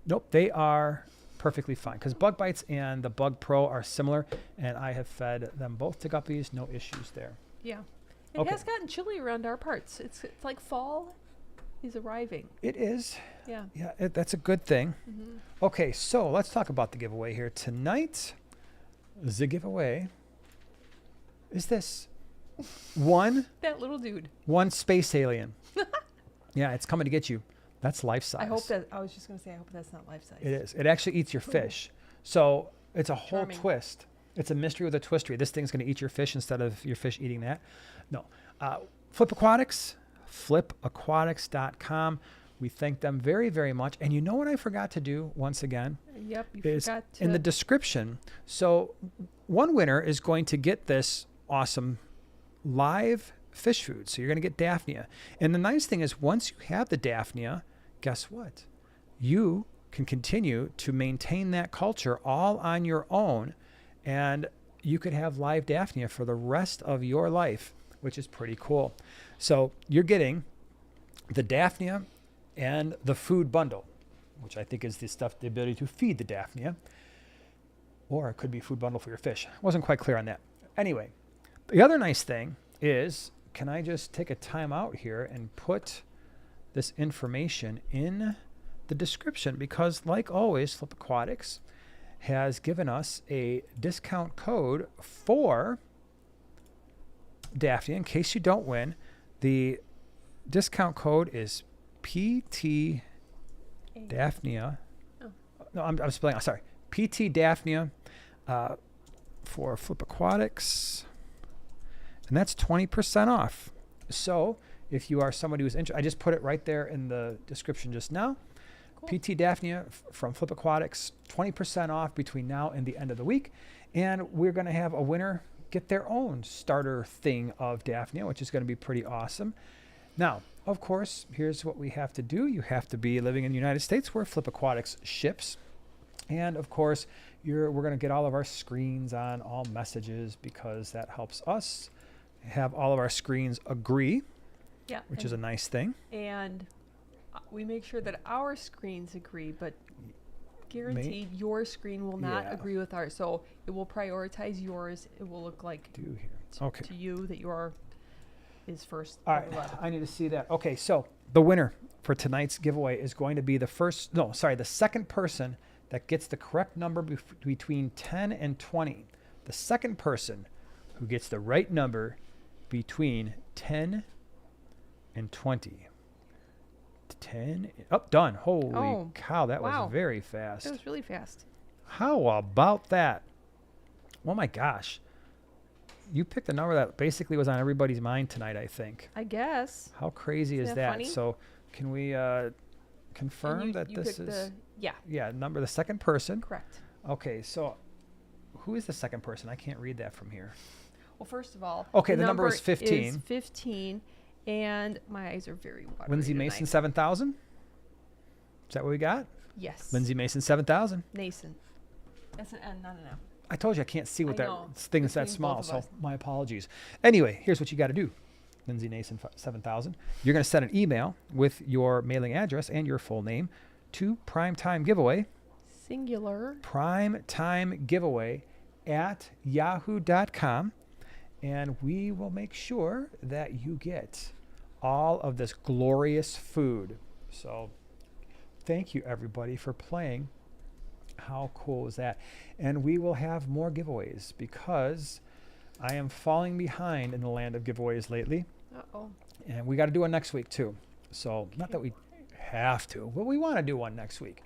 Nope, they are perfectly fine because bug bites and the Bug Pro are similar, and I have fed them both to guppies. No issues there. yeah. It Okay. has gotten chilly around our parts. It's like fall is arriving. It is. Yeah. Yeah, that's a good thing. Mm-hmm. Okay, so let's talk about the giveaway here. Tonight, the giveaway is this. That little dude. One space alien. Yeah, it's coming to get you. That's life size. I hope that. I was just gonna say. I hope that's not life size. It is. It actually eats your fish. So it's a whole Charming. twist. It's a mystery with a twistery. This thing's going to eat your fish instead of your fish eating that. No. Flip Aquatics, flipaquatics.com. We thank them very, very much. And you know what I forgot to do once again? Yep. You Is forgot to. in the description. So one winner is going to get this awesome live fish food. So you're going to get Daphnia. And the nice thing is once you have the Daphnia, guess what? You can continue to maintain that culture all on your own, and you could have live Daphnia for the rest of your life, which is pretty cool. So you're getting the Daphnia and the food bundle, which I think is the ability to feed the Daphnia, or it could be a food bundle for your fish. Wasn't quite clear on that. Anyway, the other nice thing is, can I just take a time out here and put this information in the description? Because like always, Flip Aquatics has given us a discount code for Daphnia. In case you don't win, the discount code is PT Daphnia. Oh. No, I'm spelling. Sorry, PT Daphnia for Flip Aquatics, and that's 20% off. So if you are somebody who's interested, I just put it right there in the description just now. Cool. PT Daphnia from Flip Aquatics, 20% off between now and the end of the week. And we're going to have a winner get their own starter thing of Daphnia, which is going to be pretty awesome. Now, of course, here's what we have to do. You have to be living in the United States where Flip Aquatics ships. And of course, we're going to get all of our screens on all messages because that helps us have all of our screens agree, Yeah. which is a nice thing. And we make sure that our screens agree, but guaranteed your screen will not Yeah. agree with ours. So it will prioritize yours. It will look like Do here. to, Okay. to you that your is first. All over right, letter. I need to see that. Okay, so the winner for tonight's giveaway is going to be the second person that gets the correct number between 10 and 20. The second person who gets the right number between 10 and 20. 10, done. Holy Oh, cow, that wow. was very fast. That was really fast. How about that? Oh my gosh. you picked a number that basically was on everybody's mind tonight, I think. I guess. How crazy is Isn't that that? funny? So can we confirm And that you this picked is yeah, the second person? correct. Okay, so who is the second person? I can't read that from here. Well, first of all, Okay, the number is 15. Is 15, and my eyes are very watery Lindsay tonight. Mason 7,000. Is that what we got? Yes. Lindsay Mason 7,000. Nason. That's an N, not an M. I told you I can't see with I that know. thing that's that Between small, both of so us. my apologies. Anyway, here's what you got to do. Lindsay Nason 7,000. You're going to send an email with your mailing address and your full name to Primetime Giveaway. Singular. Primetime Giveaway at yahoo.com. And we will make sure that you get all of this glorious food. So thank you, everybody, for playing. How cool is that? And we will have more giveaways because I am falling behind in the land of giveaways lately. Uh-oh. And we got to do one next week, too. So not that we have to, but we want to do one next week.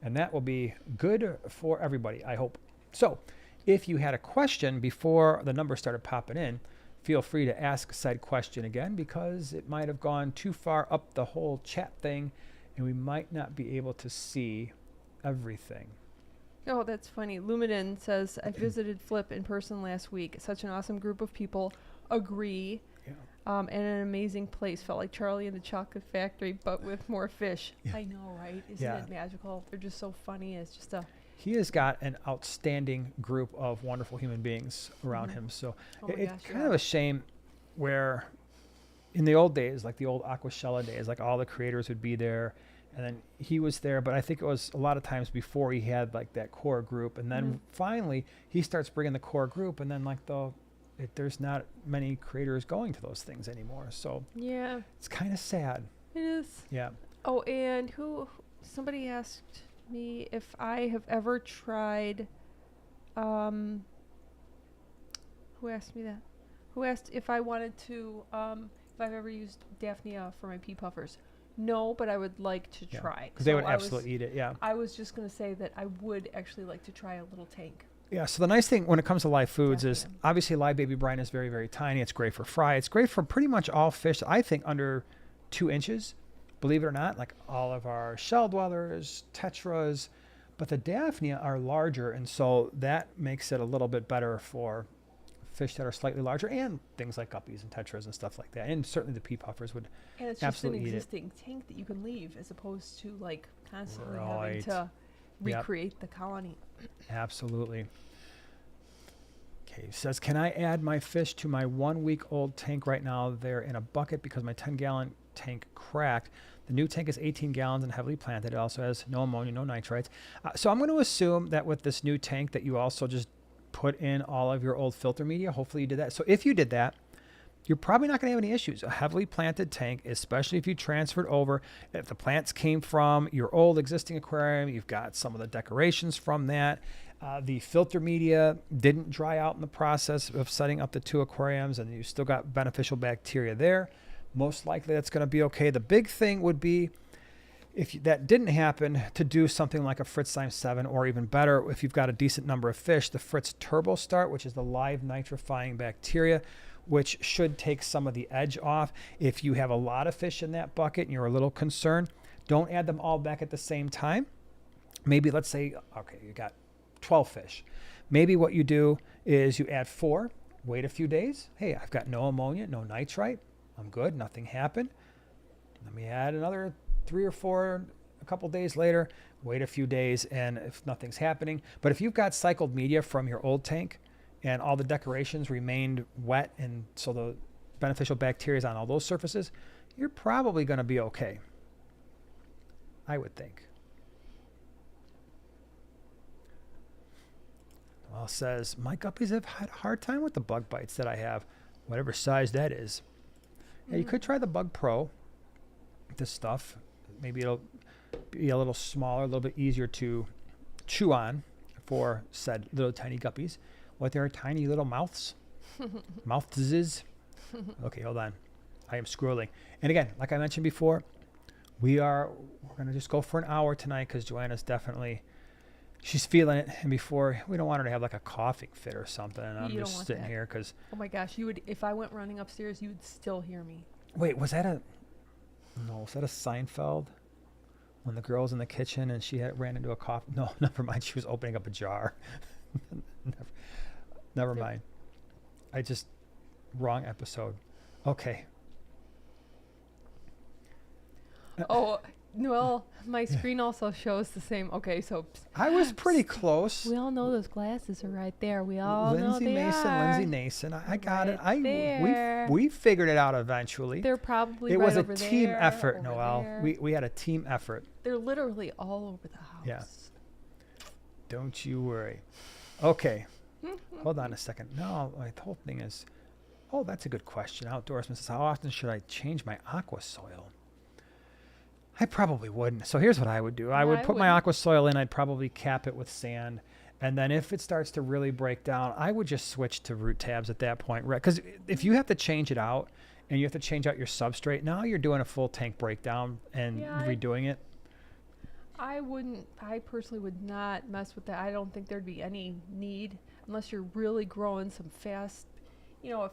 And that will be good for everybody, I hope. So if you had a question before the numbers started popping in, feel free to ask said question again because it might have gone too far up the whole chat thing and we might not be able to see everything. Oh, that's funny. Luminen says, I visited Flip in person last week. Such an awesome group of people. Agree. Yeah. And an amazing place. Felt like Charlie and the Chocolate Factory, but with more fish. Yeah. I know, right? Isn't Yeah. it magical? They're just so funny. It's just a... He has got an outstanding group of wonderful human beings around him. So Oh my it's gosh, kind yeah. of a shame where in the old days, like the old Aquashella days, like all the creators would be there and then he was there. But I think it was a lot of times before he had like that core group. And then finally he starts bringing the core group and then like there's not many creators going to those things anymore. So Yeah, it's kind of sad. it is. Yeah. Oh, and somebody asked me if I have ever tried, who asked me that? Who asked if I wanted to, if I've ever used Daphnia for my pea puffers. No, but I would like to try. Because they So would absolutely eat it. Yeah. I was just going to say that I would actually like to try a little tank. Yeah, so the nice thing when it comes to live foods is Definitely. obviously live baby brine is very, very tiny. It's great for fry. It's great for pretty much all fish, I think, under 2 inches, believe it or not, like all of our shell dwellers, tetras. But the Daphnia are larger, and so that makes it a little bit better for fish that are slightly larger and things like guppies and tetras and stuff like that. And certainly the pea puffers would And it's just an absolutely eat it. existing tank that you can leave as opposed to like constantly having Right. to Yep. recreate the colony. Absolutely. Okay, says, can I add my fish to my 1-week-old tank right now? They're in a bucket because my 10-gallon tank cracked. The new tank is 18 gallons and heavily planted. It also has no ammonia, no nitrites. So I'm going to assume that with this new tank that you also just put in all of your old filter media. Hopefully you did that. So if you did that, you're probably not going to have any issues. A heavily planted tank, especially if you transferred over, if the plants came from your old existing aquarium, you've got some of the decorations from that. The filter media didn't dry out in the process of setting up the 2 aquariums, and you still got beneficial bacteria there. Most likely that's going to be okay. The big thing would be, if that didn't happen, to do something like a Fritz Time 7, or even better, if you've got a decent number of fish, the Fritz Turbo Start, which is the live nitrifying bacteria, which should take some of the edge off. If you have a lot of fish in that bucket and you're a little concerned, don't add them all back at the same time. Maybe let's say, okay, you got 12 fish. Maybe what you do is you add 4, wait a few days. Hey, I've got no ammonia, no nitrite. I'm good, nothing happened. Let me add another 3 or 4 a couple days later, wait a few days, and if nothing's happening. But if you've got cycled media from your old tank and all the decorations remained wet and so the beneficial bacteria is on all those surfaces, you're probably going to be okay, I would think. Well, it says, my guppies have had a hard time with the bug bites that I have, whatever size that is. Yeah, you could try the Bug Pro, this stuff. Maybe it'll be a little smaller, a little bit easier to chew on for said little tiny guppies. What, there are tiny little mouths? Mouths. Okay, hold on. I am scrolling. And again, like I mentioned before, we're going to just go for an hour tonight because Joanna's definitely she's feeling it. And before, we don't want her to have like a coughing fit or something. And I'm You don't just want sitting that. here because, Oh my gosh, you would if I went running upstairs, you would still hear me. wait, was that a Seinfeld? When the girl's in the kitchen and she ran into a cough. No, never mind. She was opening up a jar. never Yep. mind. Wrong episode. Okay. Oh, well, my screen also shows the same. Okay, so I was pretty close. we all know those glasses are right there. We all know Lindsay they Mason, are. Lindsay Nason. I got it. Right there. We figured it out eventually. They're probably It right was a over team there, effort, over Noelle. there. We had a team effort. They're literally all over the house. Yeah. Don't you worry. Okay. Hold on a second. No, the whole thing is, oh, that's a good question. Outdoorsman says, how often should I change my aqua soil? I probably wouldn't. So here's what I would do. I would put my aqua soil in. I'd probably cap it with sand. And then if it starts to really break down, I would just switch to root tabs at that point. Right? Because if you have to change it out and you have to change out your substrate, now you're doing a full tank breakdown and redoing it. I personally would not mess with that. I don't think there'd be any need unless you're really growing some fast, if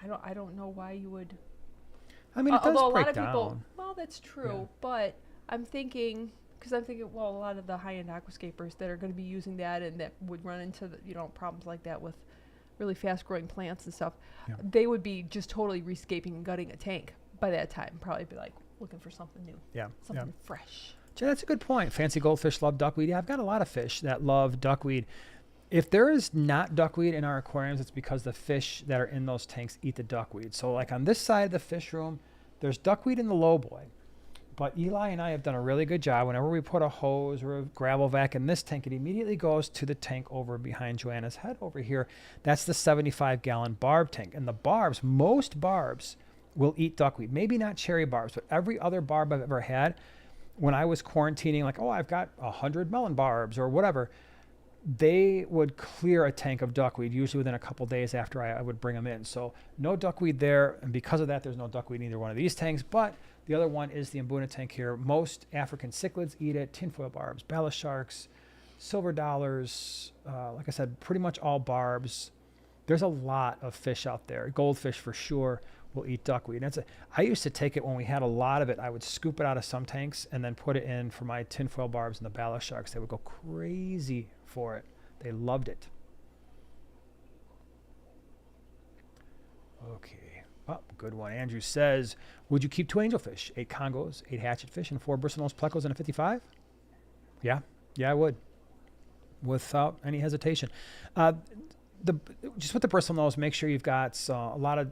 I don't know why you would. I mean, it does although a break lot of down. people, well, that's true, but I'm thinking, well, a lot of the high-end aquascapers that are going to be using that and that would run into problems like that with really fast-growing plants and stuff, they would be just totally rescaping and gutting a tank by that time. Probably be like looking for something new, something fresh. Yeah, that's a good point. Fancy goldfish love duckweed. Yeah, I've got a lot of fish that love duckweed. If there is not duckweed in our aquariums, it's because the fish that are in those tanks eat the duckweed. So like on this side of the fish room, there's duckweed in the lowboy. But Eli and I have done a really good job. Whenever we put a hose or a gravel vac in this tank, it immediately goes to the tank over behind Joanna's head over here. That's the 75-gallon barb tank. And the barbs, most barbs will eat duckweed. Maybe not cherry barbs, but every other barb I've ever had, when I was quarantining, like, I've got 100 melon barbs or whatever, they would clear a tank of duckweed, usually within a couple days after I would bring them in. So no duckweed there, and because of that, there's no duckweed in either one of these tanks. But the other one is the Mbuna tank here. Most African cichlids eat it, tinfoil barbs, bala sharks, silver dollars, like I said, pretty much all barbs. There's a lot of fish out there. Goldfish for sure will eat duckweed. I used to take it when we had a lot of it. I would scoop it out of some tanks and then put it in for my tinfoil barbs and the bala sharks. They would go crazy for it. They loved it. Okay. Oh, good one. Andrew says, would you keep 2 angelfish, 8 congos, 8 hatchetfish, and 4 bristlenose plecos in a 55? Yeah, I would. Without any hesitation. Just with the bristlenose, make sure you've got a lot of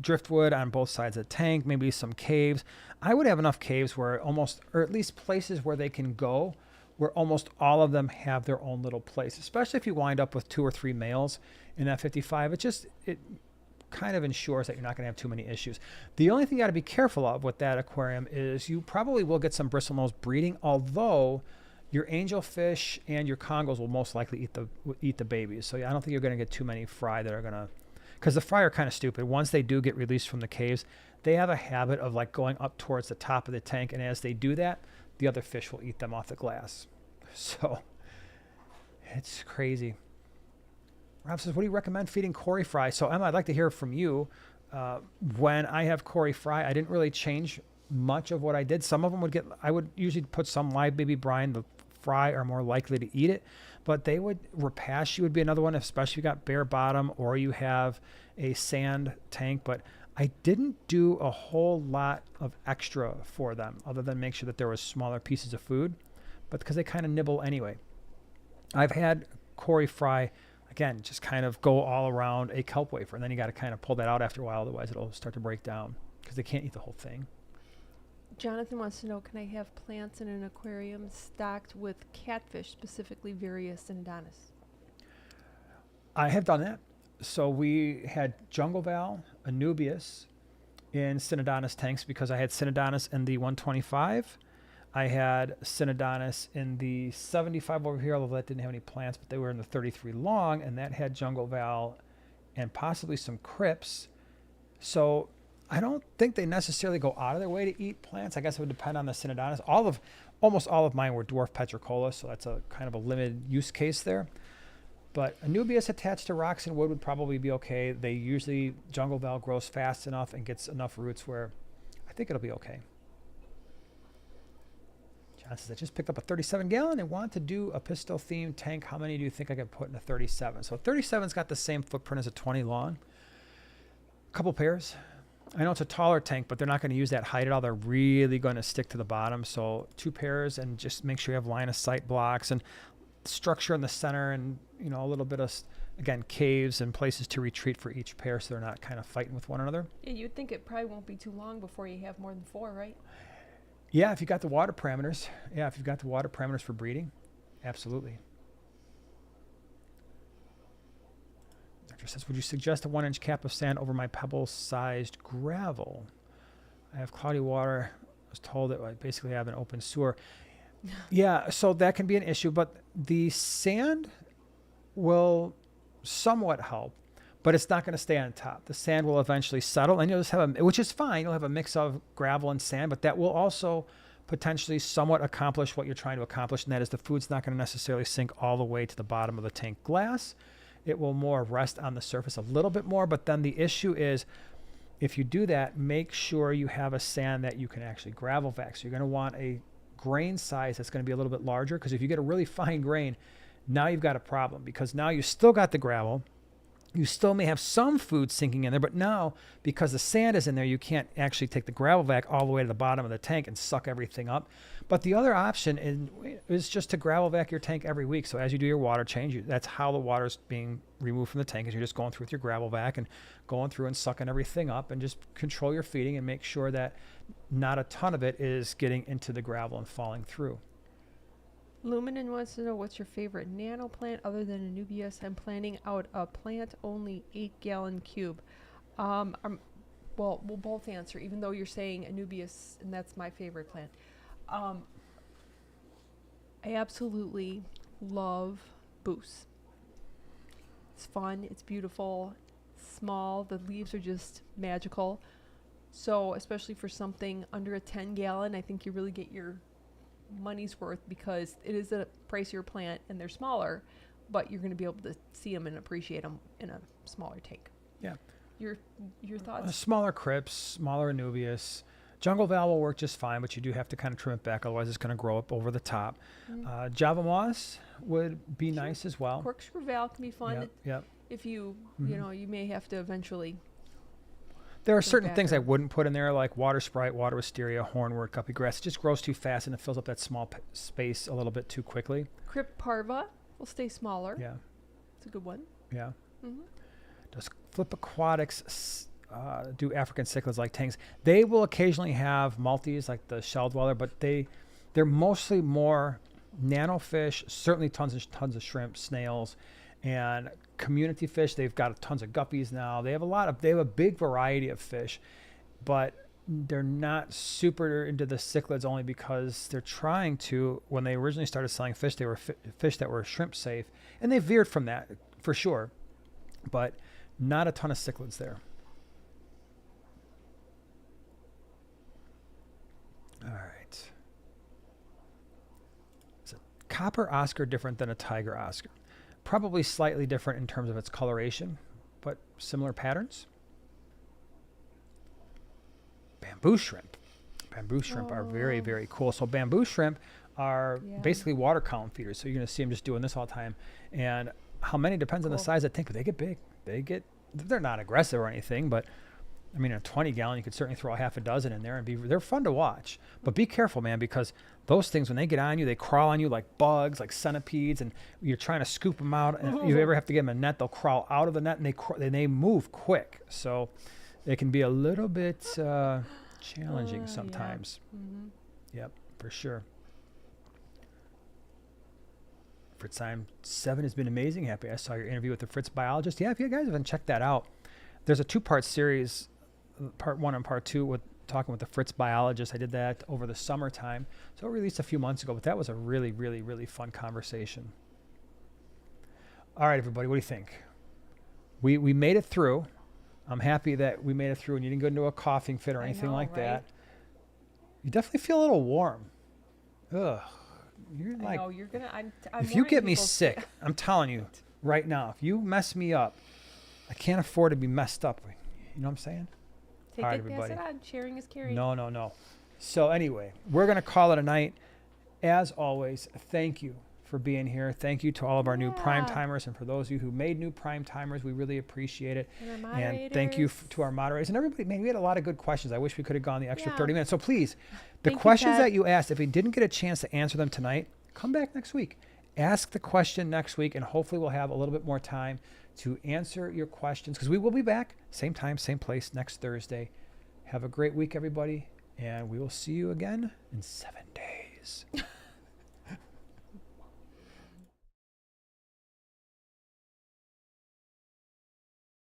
driftwood on both sides of the tank, maybe some caves. I would have enough caves or at least places where they can go, where almost all of them have their own little place, especially if you wind up with 2 or 3 males in that 55. It kind of ensures that you're not going to have too many issues. The only thing you got to be careful of with that aquarium is you probably will get some bristlenose breeding, although your angelfish and your congos will most likely eat the babies. So I don't think you're going to get too many fry that are going to, because the fry are kind of stupid. Once they do get released from the caves, they have a habit of like going up towards the top of the tank, and as they do that, the other fish will eat them off the glass. So it's crazy. Rob says, what do you recommend feeding Cory fry? So Emma, I'd like to hear from you. When I have Cory fry, I didn't really change much of what I did. Some of them I would usually put some live baby brine. The fry are more likely to eat it, but they would, Rapashi would be another one, especially if you got bare bottom or you have a sand tank. But I didn't do a whole lot of extra for them other than make sure that there was smaller pieces of food, but because they kind of nibble anyway. I've had Cory fry, again, just kind of go all around a kelp wafer, and then you got to kind of pull that out after a while, otherwise it'll start to break down because they can't eat the whole thing. Jonathan wants to know, can I have plants in an aquarium stocked with catfish, specifically various Synodontis? I have done that. So we had jungle val, anubias in Synodontis tanks because I had Synodontis in the 125. I had Synodontis in the 75 over here, although that didn't have any plants, but they were in the 33 long, and that had jungle val and possibly some crypts. So I don't think they necessarily go out of their way to eat plants. I guess it would depend on the Synodontis. almost all of mine were dwarf petricola, so that's a kind of a limited use case there. But anubias attached to rocks and wood would probably be okay. They usually, jungle val grows fast enough and gets enough roots where I think it'll be okay. John says, I just picked up a 37 gallon and want to do a pistol themed tank. How many do you think I could put in a 37? So 37's got the same footprint as a 20 long. A couple pairs. I know it's a taller tank, but they're not going to use that height at all. They're really going to stick to the bottom. So 2 pairs, and just make sure you have line of sight blocks and structure in the center, and a little bit of, again, caves and places to retreat for each pair, so they're not kind of fighting with one another. Yeah, you'd think it probably won't be too long before you have more than 4, right? Yeah, if you got the water parameters. Yeah, if you've got the water parameters for breeding, absolutely. Doctor says, would you suggest a 1-inch cap of sand over my pebble-sized gravel? I have cloudy water. I was told that I basically have an open sewer. Yeah, so that can be an issue, but the sand will somewhat help, but it's not going to stay on top. The sand will eventually settle, and you'll just have which is fine. You'll have a mix of gravel and sand, but that will also potentially somewhat accomplish what you're trying to accomplish, and that is the food's not going to necessarily sink all the way to the bottom of the tank glass. It will more rest on the surface a little bit more, but then the issue is, if you do that, make sure you have a sand that you can actually gravel vac. So you're going to want a grain size that's going to be a little bit larger, because if you get a really fine grain, now you've got a problem, because now you still got the gravel, you still may have some food sinking in there, but now because the sand is in there, you can't actually take the gravel vac all the way to the bottom of the tank and suck everything up. But the other option is just to gravel vac your tank every week. So as you do your water change, that's how the water's being removed from the tank, is you're just going through with your gravel vac and going through and sucking everything up, and just control your feeding and make sure that not a ton of it is getting into the gravel and falling through. Luminen wants to know, what's your favorite nano plant other than Anubias? I'm planning out a plant-only 8-gallon cube. Well, we'll both answer, even though you're saying Anubias, and that's my favorite plant. I absolutely love Boos. It's fun, it's beautiful, it's small, the leaves are just magical. So especially for something under a 10-gallon, I think you really get your money's worth, because it is a pricier plant and they're smaller, but you're going to be able to see them and appreciate them in a smaller tank. Yeah. Your thoughts? Smaller crypts, smaller Anubias. Jungle val will work just fine, but you do have to kind of trim it back, otherwise it's going to grow up over the top. Java moss would be nice as well. Corkscrew val can be fun. Yep. If you, you may have to eventually. There are certain things I wouldn't put in there, like water sprite, water wisteria, hornwort, guppy grass. It just grows too fast and it fills up that small space a little bit too quickly. Crypt parva will stay smaller. Yeah. It's a good one. Yeah. Does Flip Aquatics do African cichlids like tanks? They will occasionally have multis like the shell dweller, but they're mostly more nanofish, certainly tons of shrimp, snails, and community fish. They've got tons of guppies now. They have a big variety of fish, but they're not super into the cichlids, only because they're trying to, when they originally started selling fish, they were fish that were shrimp safe, and they veered from that for sure, but not a ton of cichlids there. All right. Is a copper Oscar different than a tiger Oscar? Probably slightly different in terms of its coloration, but similar patterns. Bamboo shrimp. Bamboo shrimp are very, very cool. So bamboo shrimp are basically water column feeders. So you're going to see them just doing this all the time. And how many depends on the size of the tank, but they get big. They're not aggressive or anything, but I mean, a 20-gallon, you could certainly throw a half a dozen in there, and they're fun to watch. But be careful, man, because those things, when they get on you, they crawl on you like bugs, like centipedes, and you're trying to scoop them out. And if you ever have to get them a net, they'll crawl out of the net, and they move quick. So they can be a little bit challenging sometimes. Yeah. Yep, for sure. Fritz Time 7 has been amazing. Happy I saw your interview with the Fritz biologist. Yeah, if you guys haven't checked that out, there's a 2-part series, part 1 and part 2, with talking with the Fritz biologist. I did that over the summertime, so it released a few months ago, but that was a really, really, really fun conversation. All right, everybody, what do you think? We made it through. I'm happy that we made it through and you didn't go into a coughing fit or anything like that. You definitely feel a little warm. Ugh. You're I like, know you're gonna. I'm if you warning get me people to- sick, I'm telling you right now, if you mess me up, I can't afford to be messed up. You know what I'm saying? Take All right, it, pass everybody. it on. Sharing is caring. No. So anyway, we're going to call it a night. As always, thank you for being here. Thank you to all of our new prime Yeah. timers, and for those of you who made new prime timers, we really appreciate it. And our And thank you moderators. to our moderators and everybody. Man, we had a lot of good questions. I wish we could have gone the extra Yeah. 30 minutes. So please, the Thank you, questions Ted. that you asked, if we didn't get a chance to answer them tonight, come back next week. Ask the question next week, and hopefully we'll have a little bit more time to answer your questions, because we will be back same time, same place next Thursday. Have a great week, everybody, and we will see you again in 7 days.